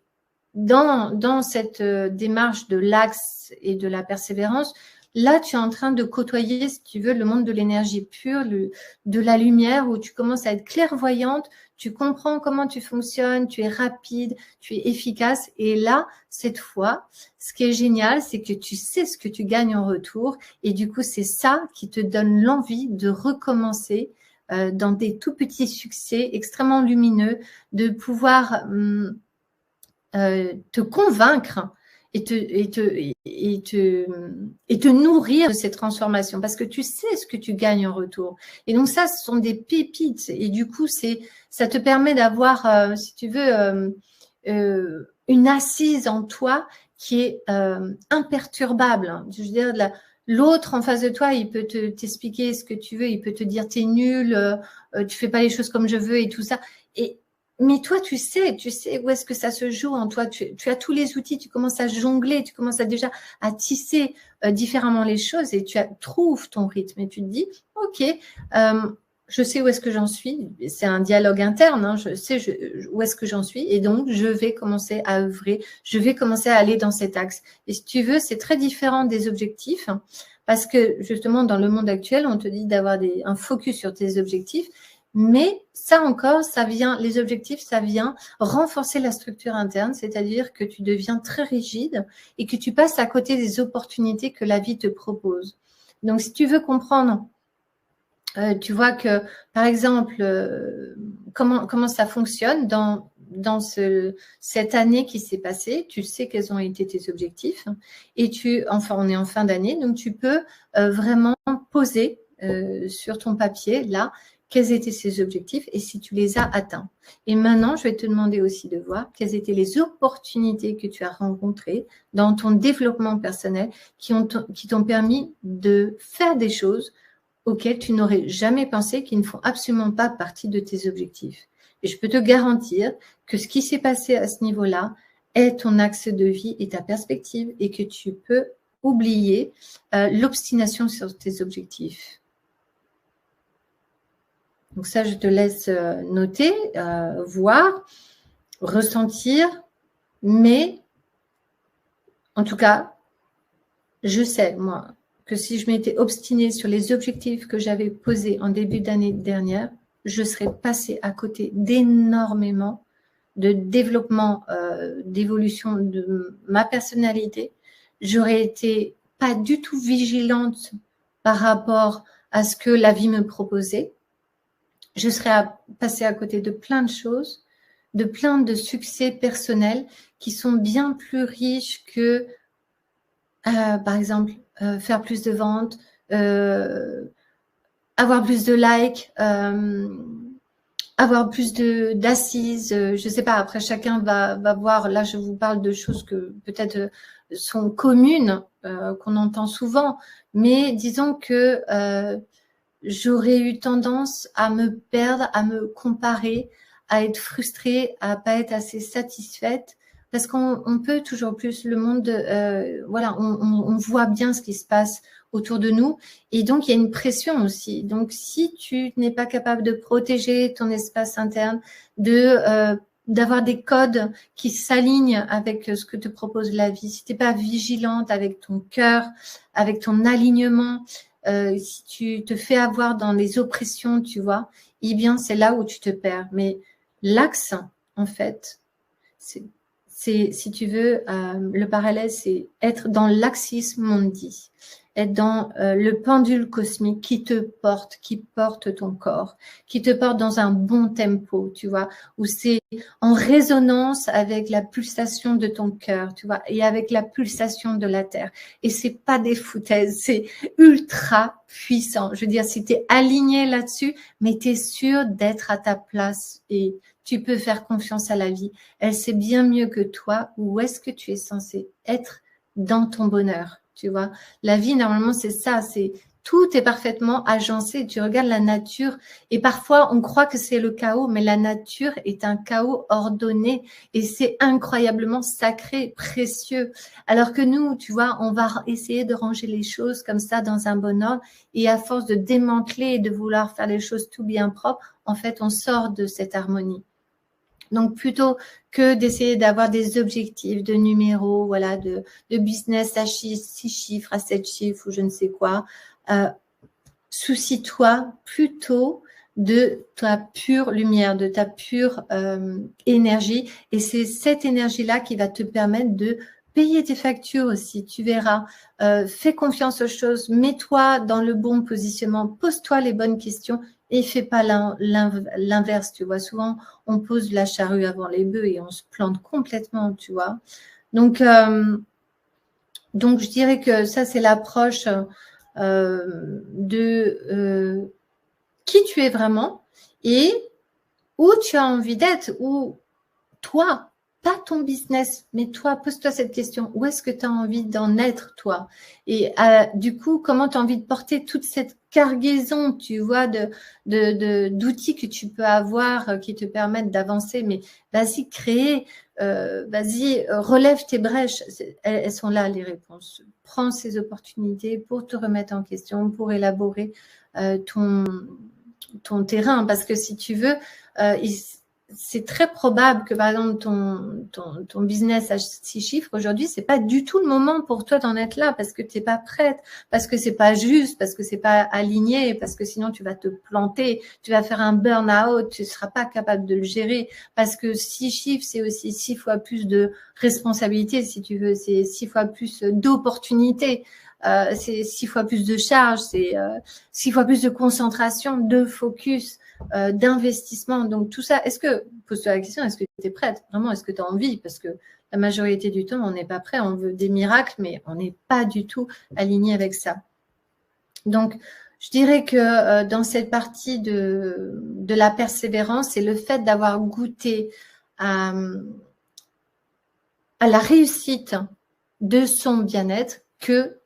dans cette démarche de l'axe et de la persévérance, là, tu es en train de côtoyer, si tu veux, le monde de l'énergie pure, de la lumière, où tu commences à être clairvoyante, tu comprends comment tu fonctionnes, tu es rapide, tu es efficace. Et là, cette fois, ce qui est génial, c'est que tu sais ce que tu gagnes en retour. Et du coup, c'est ça qui te donne l'envie de recommencer dans des tout petits succès extrêmement lumineux, de pouvoir te convaincre et te nourrir de ces transformations, parce que tu sais ce que tu gagnes en retour. Et donc ça, ce sont des pépites. Et du coup, ça te permet d'avoir, si tu veux, une assise en toi qui est imperturbable. Je veux dire, l'autre en face de toi, il peut t'expliquer ce que tu veux, il peut te dire t'es nul, tu fais pas les choses comme je veux et tout ça. Mais toi, tu sais où est-ce que ça se joue en toi. Tu as tous les outils, tu commences à jongler, tu commences déjà à tisser différemment les choses et trouves ton rythme. Et tu te dis, ok, je sais où est-ce que j'en suis. C'est un dialogue interne, hein, je sais où est-ce que j'en suis. Et donc, je vais commencer à œuvrer, je vais commencer à aller dans cet axe. Et si tu veux, c'est très différent des objectifs parce que justement, dans le monde actuel, on te dit d'avoir un focus sur tes objectifs. Mais ça encore, les objectifs, ça vient renforcer la structure interne, c'est-à-dire que tu deviens très rigide et que tu passes à côté des opportunités que la vie te propose. Donc, si tu veux comprendre, tu vois que, par exemple, comment ça fonctionne dans cette année qui s'est passée, tu sais quels ont été tes objectifs et on est en fin d'année, donc tu peux vraiment poser sur ton papier, là, quels étaient ces objectifs et si tu les as atteints. Et maintenant, je vais te demander aussi de voir quelles étaient les opportunités que tu as rencontrées dans ton développement personnel qui t'ont permis de faire des choses auxquelles tu n'aurais jamais pensé, qui ne font absolument pas partie de tes objectifs. Et je peux te garantir que ce qui s'est passé à ce niveau-là est ton axe de vie et ta perspective et que tu peux oublier l'obstination sur tes objectifs. Donc ça, je te laisse noter, voir, ressentir, mais en tout cas, je sais, moi, que si je m'étais obstinée sur les objectifs que j'avais posés en début d'année dernière, je serais passée à côté d'énormément de développement, d'évolution de ma personnalité. J'aurais été pas du tout vigilante par rapport à ce que la vie me proposait. Je serais passée à côté de plein de choses, de plein de succès personnels qui sont bien plus riches que, par exemple, faire plus de ventes, avoir plus de likes, avoir plus d'assises. Je ne sais pas, après chacun va voir. Là, je vous parle de choses que peut-être sont communes, qu'on entend souvent. Mais disons que j'aurais eu tendance à me perdre, à me comparer, à être frustrée, à pas être assez satisfaite, parce qu'on peut toujours plus. Le monde, voilà, on voit bien ce qui se passe autour de nous, et donc il y a une pression aussi. Donc, si tu n'es pas capable de protéger ton espace interne, d'avoir des codes qui s'alignent avec ce que te propose la vie, si tu n'es pas vigilante avec ton cœur, avec ton alignement, si tu te fais avoir dans les oppressions, tu vois, eh bien, c'est là où tu te perds. Mais l'axe, en fait, c'est si tu veux, le parallèle, c'est être dans l'axis mundi, être dans le pendule cosmique qui porte ton corps, qui te porte dans un bon tempo, tu vois, où c'est en résonance avec la pulsation de ton cœur, tu vois, et avec la pulsation de la terre. Et c'est pas des foutaises, c'est ultra puissant. Je veux dire, si tu es aligné là-dessus, mais tu es sûr d'être à ta place et tu peux faire confiance à la vie. Elle sait bien mieux que toi où est-ce que tu es censé être dans ton bonheur, tu vois. La vie, normalement, c'est ça, tout est parfaitement agencé. Tu regardes la nature et parfois, on croit que c'est le chaos, mais la nature est un chaos ordonné et c'est incroyablement sacré, précieux. Alors que nous, tu vois, on va essayer de ranger les choses comme ça dans un bon ordre et à force de démanteler et de vouloir faire les choses tout bien propres, en fait, on sort de cette harmonie. Donc, plutôt que d'essayer d'avoir des objectifs de numéros, voilà, de business à 6 chiffres, à 7 chiffres ou je ne sais quoi, soucie-toi plutôt de ta pure lumière, de ta pure énergie. Et c'est cette énergie-là qui va te permettre de payer tes factures aussi, tu verras. Fais confiance aux choses, mets-toi dans le bon positionnement, pose-toi les bonnes questions et fais pas l'inverse, tu vois. Souvent, on pose la charrue avant les bœufs et on se plante complètement, tu vois. Donc je dirais que ça, c'est l'approche de qui tu es vraiment et où tu as envie d'être, où toi, pas ton business, mais toi, pose-toi cette question. Où est-ce que tu as envie d'en être, toi? Et du coup, comment tu as envie de porter toute cette cargaison, tu vois, d'outils que tu peux avoir qui te permettent d'avancer. Mais vas-y, relève tes brèches. Elles sont là, les réponses. Prends ces opportunités pour te remettre en question, pour élaborer ton terrain. Parce que si tu veux, c'est très probable que, par exemple, ton business à 6 chiffres, aujourd'hui, c'est pas du tout le moment pour toi d'en être là parce que tu n'es pas prête, parce que c'est pas juste, parce que c'est pas aligné, parce que sinon tu vas te planter, tu vas faire un burn-out, tu seras pas capable de le gérer parce que 6 chiffres, c'est aussi 6 fois plus de responsabilités, si tu veux, c'est 6 fois plus d'opportunités. C'est 6 fois plus de charges, c'est 6 fois plus de concentration, de focus, d'investissement. Donc tout ça, pose-toi la question, est-ce que tu es prête? Vraiment, est-ce que tu as envie? Parce que la majorité du temps, on n'est pas prêt, on veut des miracles, mais on n'est pas du tout aligné avec ça. Donc, je dirais que dans cette partie de la persévérance, c'est le fait d'avoir goûté à la réussite de son bien-être que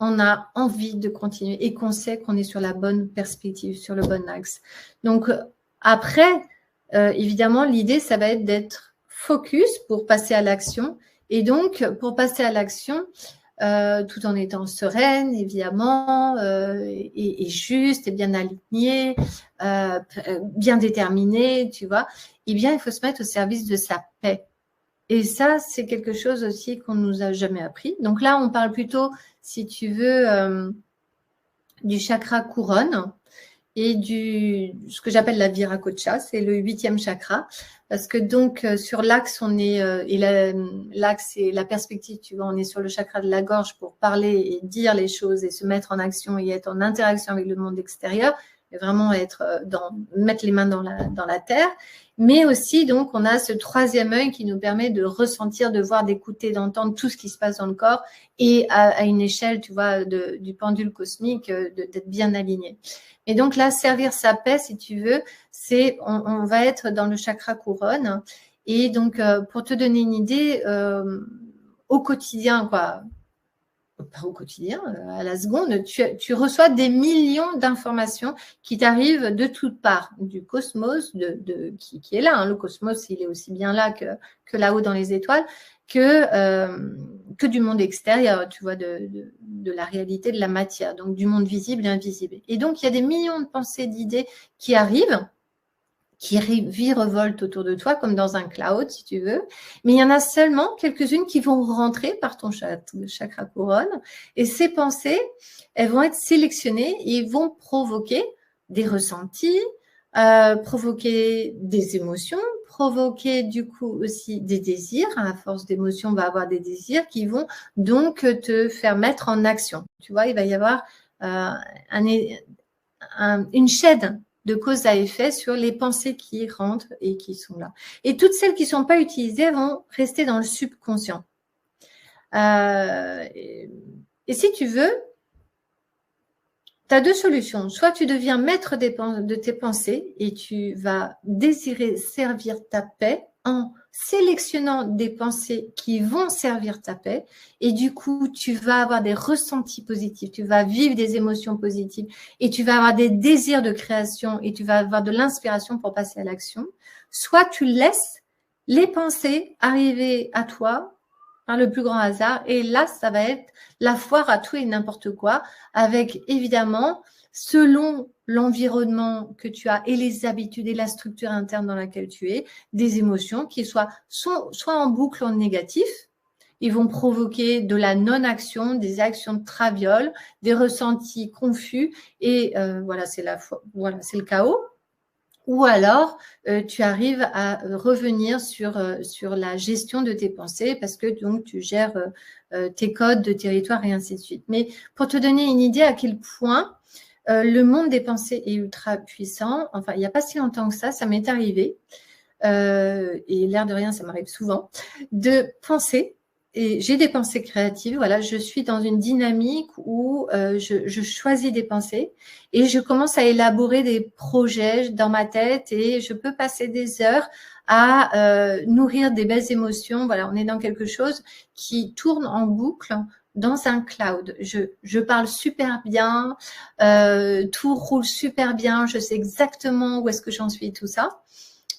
on a envie de continuer et qu'on sait qu'on est sur la bonne perspective, sur le bon axe. Donc, après, évidemment, l'idée, ça va être d'être focus pour passer à l'action. Et donc, pour passer à l'action, tout en étant sereine, évidemment, et juste, et bien alignée, bien déterminée, tu vois, eh bien, il faut se mettre au service de sa paix. Et ça, c'est quelque chose aussi qu'on ne nous a jamais appris. Donc là, on parle plutôt, si tu veux, du chakra couronne et ce que j'appelle la Viracocha, c'est le 8e chakra. Parce que donc, sur l'axe, on est, l'axe et la perspective, tu vois, on est sur le chakra de la gorge pour parler et dire les choses et se mettre en action et être en interaction avec le monde extérieur. Et vraiment mettre les mains dans la terre. Mais aussi, donc, on a ce 3e œil qui nous permet de ressentir, de voir, d'écouter, d'entendre tout ce qui se passe dans le corps et à une échelle, tu vois, du pendule cosmique, d'être bien aligné. Et donc là, servir sa paix, si tu veux, on va être dans le chakra couronne. Et donc, pour te donner une idée, au quotidien, quoi, pas au quotidien, à la seconde, tu reçois des millions d'informations qui t'arrivent de toutes parts, du cosmos, qui est là. Hein. Le cosmos, il est aussi bien là que là-haut dans les étoiles, que du monde extérieur, tu vois, de la réalité de la matière, donc du monde visible et invisible. Et donc, il y a des millions de pensées, d'idées qui arrivent, qui virevoltent autour de toi, comme dans un cloud, si tu veux. Mais il y en a seulement quelques-unes qui vont rentrer par ton chakra couronne. Et ces pensées, elles vont être sélectionnées et vont provoquer des ressentis, provoquer des émotions, provoquer du coup aussi des désirs. À force d'émotions, on va avoir des désirs qui vont donc te faire mettre en action. Tu vois, il va y avoir une chaîne de cause à effet sur les pensées qui rentrent et qui sont là. Et toutes celles qui ne sont pas utilisées vont rester dans le subconscient. Et si tu veux, tu as 2 solutions. Soit tu deviens maître de tes pensées et tu vas désirer servir ta paix en sélectionnant des pensées qui vont servir ta paix et du coup, tu vas avoir des ressentis positifs, tu vas vivre des émotions positives et tu vas avoir des désirs de création et tu vas avoir de l'inspiration pour passer à l'action. Soit tu laisses les pensées arriver à toi par le plus grand hasard et là, ça va être la foire à tout et n'importe quoi avec évidemment selon l'environnement que tu as et les habitudes et la structure interne dans laquelle tu es, des émotions qui soit en boucle en négatif, ils vont provoquer de la non-action, des actions de traviole, des ressentis confus et voilà, c'est le chaos. Ou alors, tu arrives à revenir sur la gestion de tes pensées parce que donc tu gères tes codes de territoire et ainsi de suite. Mais pour te donner une idée à quel point le monde des pensées est ultra puissant, enfin, il n'y a pas si longtemps que ça m'est arrivé, et l'air de rien, ça m'arrive souvent, de penser. Et j'ai des pensées créatives, voilà, je suis dans une dynamique où je choisis des pensées et je commence à élaborer des projets dans ma tête et je peux passer des heures à nourrir des belles émotions. Voilà, on est dans quelque chose qui tourne en boucle dans un cloud. Je parle super bien, tout roule super bien, je sais exactement où est-ce que j'en suis, tout ça.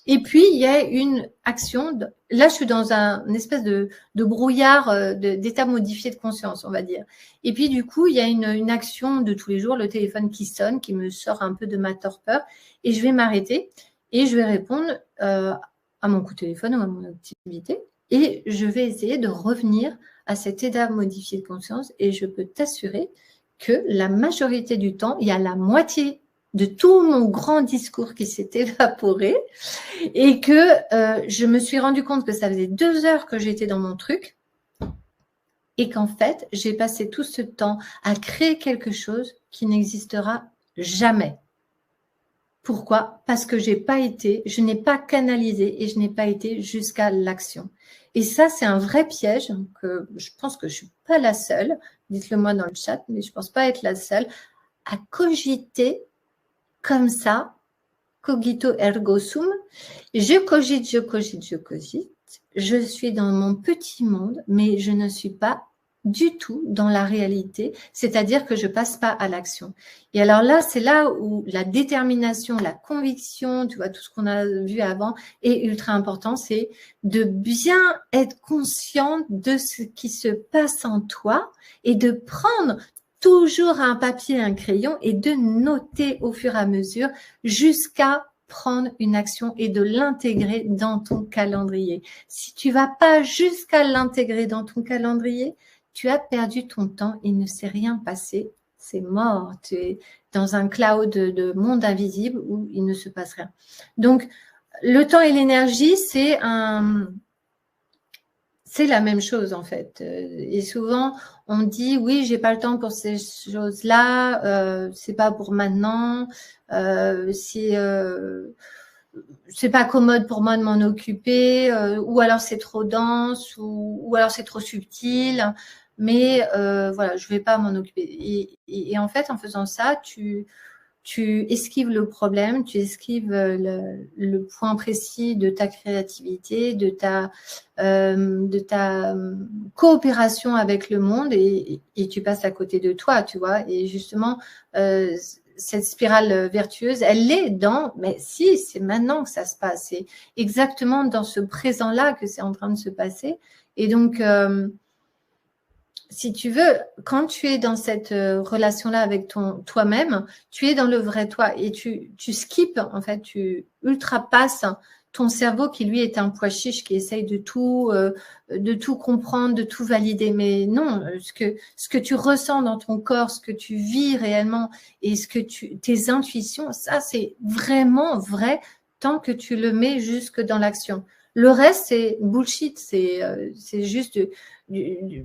Et puis, il y a une action. Là, je suis dans une espèce de brouillard d'état modifié de conscience, on va dire. Et puis, du coup, il y a une action de tous les jours, le téléphone qui sonne, qui me sort un peu de ma torpeur. Et je vais m'arrêter et je vais répondre à mon coup de téléphone ou à mon activité. Et je vais essayer de revenir à cet état modifié de conscience. Et je peux t'assurer que la majorité du temps, il y a la moitié de tout mon grand discours qui s'est évaporé et que je me suis rendu compte que ça faisait 2 heures que j'étais dans mon truc et qu'en fait, j'ai passé tout ce temps à créer quelque chose qui n'existera jamais. Pourquoi? Parce que je n'ai pas canalisé et je n'ai pas été jusqu'à l'action. Et ça, c'est un vrai piège que je pense que je suis pas la seule. Dites-le moi dans le chat, mais je pense pas être la seule à cogiter comme ça, cogito ergo sum. Je cogite, je cogite, je cogite. Je suis dans mon petit monde, mais je ne suis pas du tout dans la réalité, c'est-à-dire que je passe pas à l'action. Et alors là, c'est là où la détermination, la conviction, tu vois, tout ce qu'on a vu avant est ultra important, c'est de bien être conscient de ce qui se passe en toi et de prendre toujours un papier, un crayon et de noter au fur et à mesure jusqu'à prendre une action et de l'intégrer dans ton calendrier. Si tu vas pas jusqu'à l'intégrer dans ton calendrier, tu as perdu ton temps, il ne s'est rien passé, c'est mort. Tu es dans un cloud de monde invisible où il ne se passe rien. Donc, le temps et l'énergie, c'est la même chose en fait. Et souvent, on dit oui, j'ai pas le temps pour ces choses-là, c'est pas pour maintenant, c'est pas commode pour moi de m'en occuper, ou alors c'est trop dense, ou alors c'est trop subtil, mais voilà, je vais pas m'en occuper. Et en fait, en faisant ça, tu esquives le problème, tu esquives le point précis de ta créativité, de ta coopération avec le monde et tu passes à côté de toi, tu vois. Et justement, cette spirale vertueuse, elle est mais si, c'est maintenant que ça se passe. C'est exactement dans ce présent-là que c'est en train de se passer. Et donc, si tu veux, quand tu es dans cette relation-là avec toi-même, tu es dans le vrai toi et tu skippes, en fait, tu ultrapasses ton cerveau qui, lui, est un pois chiche qui essaye de tout comprendre, de tout valider. Mais non, ce que tu ressens dans ton corps, ce que tu vis réellement et tes intuitions, ça, c'est vraiment vrai tant que tu le mets jusque dans l'action. Le reste, c'est bullshit, c'est juste du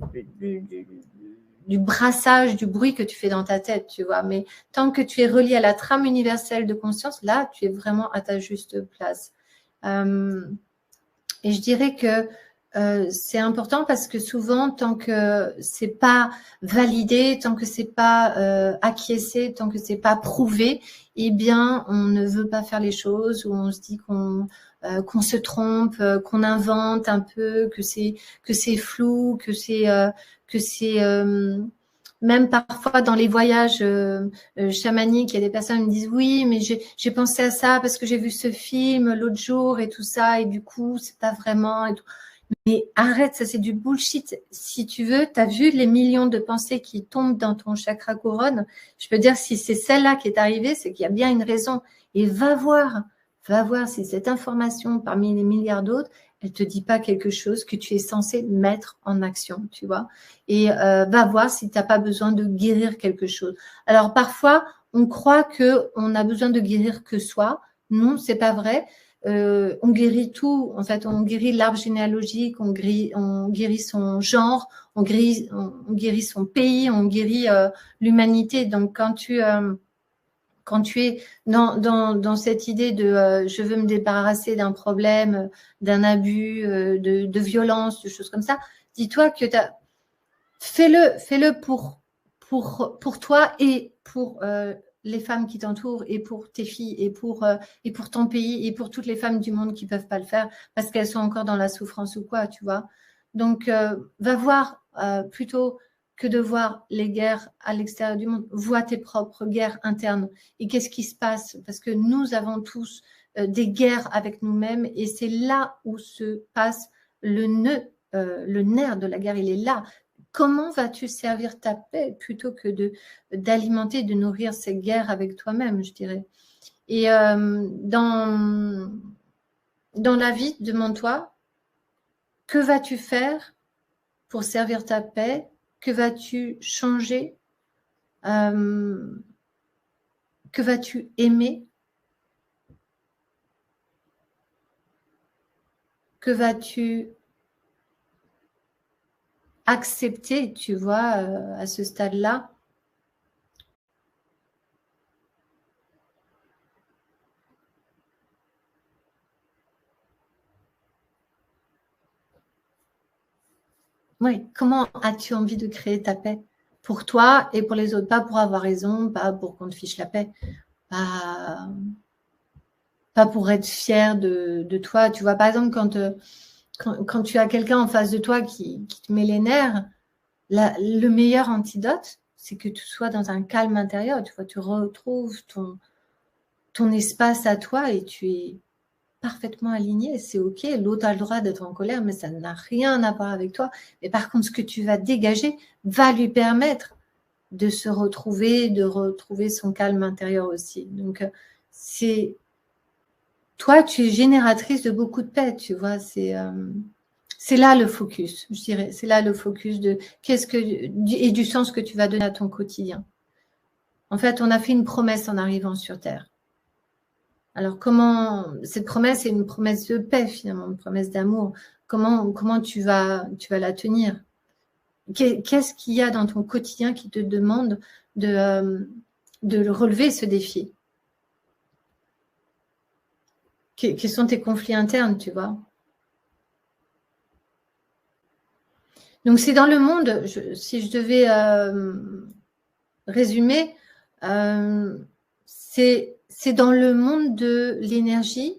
brassage, du bruit que tu fais dans ta tête, tu vois. Mais tant que tu es relié à la trame universelle de conscience, là, tu es vraiment à ta juste place. Et je dirais que c'est important parce que souvent, tant que c'est pas validé, tant que c'est pas acquiescé, tant que c'est pas prouvé, eh bien, on ne veut pas faire les choses ou on se dit qu'on se trompe, qu'on invente un peu, que c'est flou, que c'est même parfois dans les voyages chamaniques, il y a des personnes qui me disent oui, mais j'ai pensé à ça parce que j'ai vu ce film l'autre jour et tout ça, et du coup, c'est pas vraiment. Et tout. Mais arrête, ça c'est du bullshit. Si tu veux, tu as vu les millions de pensées qui tombent dans ton chakra couronne. Je peux dire, si c'est celle-là qui est arrivée, c'est qu'il y a bien une raison. Et va voir si cette information, parmi les milliards d'autres, elle te dit pas quelque chose que tu es censé mettre en action, tu vois. Et va voir si tu n'as pas besoin de guérir quelque chose. Alors parfois, on croit qu'on a besoin de guérir que soi. Non, c'est pas vrai. On guérit tout. En fait, on guérit l'arbre généalogique, on guérit son genre, on guérit son pays, on guérit l'humanité. Donc, quand tu es dans cette idée de je veux me débarrasser d'un problème, d'un abus, de violence, de choses comme ça, dis-toi que fais-le pour toi et pour les femmes qui t'entourent et pour tes filles et pour ton pays et pour toutes les femmes du monde qui peuvent pas le faire parce qu'elles sont encore dans la souffrance ou quoi, tu vois. Donc, va voir plutôt que de voir les guerres à l'extérieur du monde, vois tes propres guerres internes et qu'est-ce qui se passe parce que nous avons tous des guerres avec nous-mêmes et c'est là où se passe le nerf de la guerre, il est là. Comment vas-tu servir ta paix plutôt que d'alimenter, de nourrir ces guerres avec toi-même, je dirais. Et dans la vie, demande-toi, que vas-tu faire pour servir ta paix? Que vas-tu changer? Que vas-tu aimer? Que vas-tu accepter, tu vois, à ce stade-là? Oui, comment as-tu envie de créer ta paix? Pour toi et pour les autres, pas pour avoir raison, pas pour qu'on te fiche la paix, pas pour être fier de toi. Tu vois, par exemple, quand tu as quelqu'un en face de toi qui te met les nerfs, le meilleur antidote, c'est que tu sois dans un calme intérieur. Tu vois, tu retrouves ton espace à toi et tu es parfaitement aligné. C'est OK. L'autre a le droit d'être en colère, mais ça n'a rien à voir avec toi. Mais par contre, ce que tu vas dégager va lui permettre de se retrouver, de retrouver son calme intérieur aussi. Donc, toi, tu es génératrice de beaucoup de paix, tu vois. C'est là le focus, je dirais. C'est là le focus et du sens que tu vas donner à ton quotidien. En fait, on a fait une promesse en arrivant sur Terre. Alors, cette promesse est une promesse de paix, finalement, une promesse d'amour. Comment tu vas la tenir? Qu'est-ce qu'il y a dans ton quotidien qui te demande de relever ce défi? Quels sont tes conflits internes, tu vois? Donc, c'est dans le monde, si je devais résumer, c'est dans le monde de l'énergie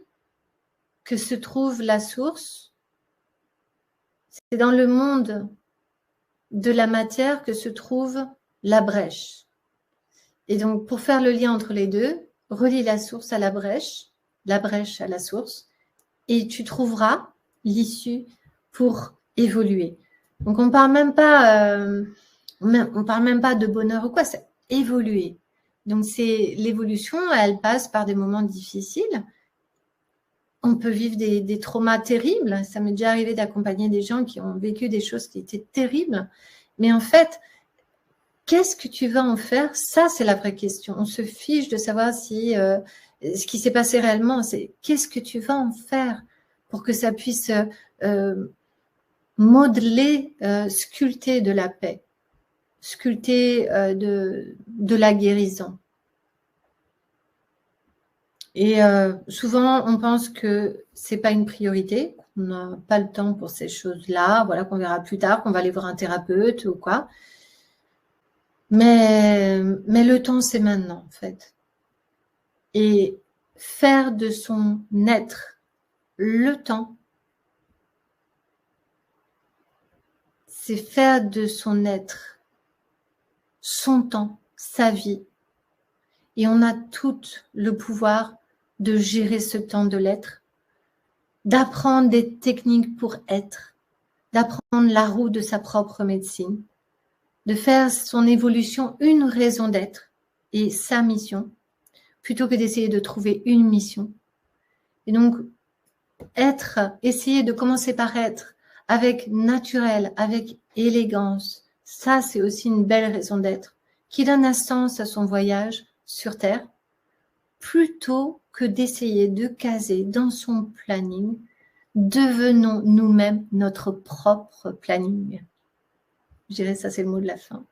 que se trouve la source. C'est dans le monde de la matière que se trouve la brèche. Et donc, pour faire le lien entre les deux, relie la source à la brèche à la source, et tu trouveras l'issue pour évoluer. Donc, on parle même pas de bonheur ou quoi, c'est évoluer. Donc, l'évolution, elle passe par des moments difficiles. On peut vivre des traumas terribles. Ça m'est déjà arrivé d'accompagner des gens qui ont vécu des choses qui étaient terribles. Mais en fait, qu'est-ce que tu vas en faire? Ça, c'est la vraie question. On se fiche de savoir si ce qui s'est passé réellement, c'est qu'est-ce que tu vas en faire pour que ça puisse modeler, sculpter de la paix, sculpter de la guérison. Et souvent, on pense que c'est pas une priorité, qu'on n'a pas le temps pour ces choses-là, voilà, qu'on verra plus tard, qu'on va aller voir un thérapeute ou quoi. Mais le temps, c'est maintenant, en fait. Et faire de son être le temps, c'est faire de son être son temps, sa vie. Et on a tout le pouvoir de gérer ce temps de l'être, d'apprendre des techniques pour être, d'apprendre la roue de sa propre médecine, de faire son évolution une raison d'être et sa mission, plutôt que d'essayer de trouver une mission. Et donc, essayer de commencer par être avec naturel, avec élégance, ça c'est aussi une belle raison d'être, qui donne un sens à son voyage sur Terre, plutôt que d'essayer de caser dans son planning. Devenons nous-mêmes notre propre planning. Je dirais ça, c'est le mot de la fin.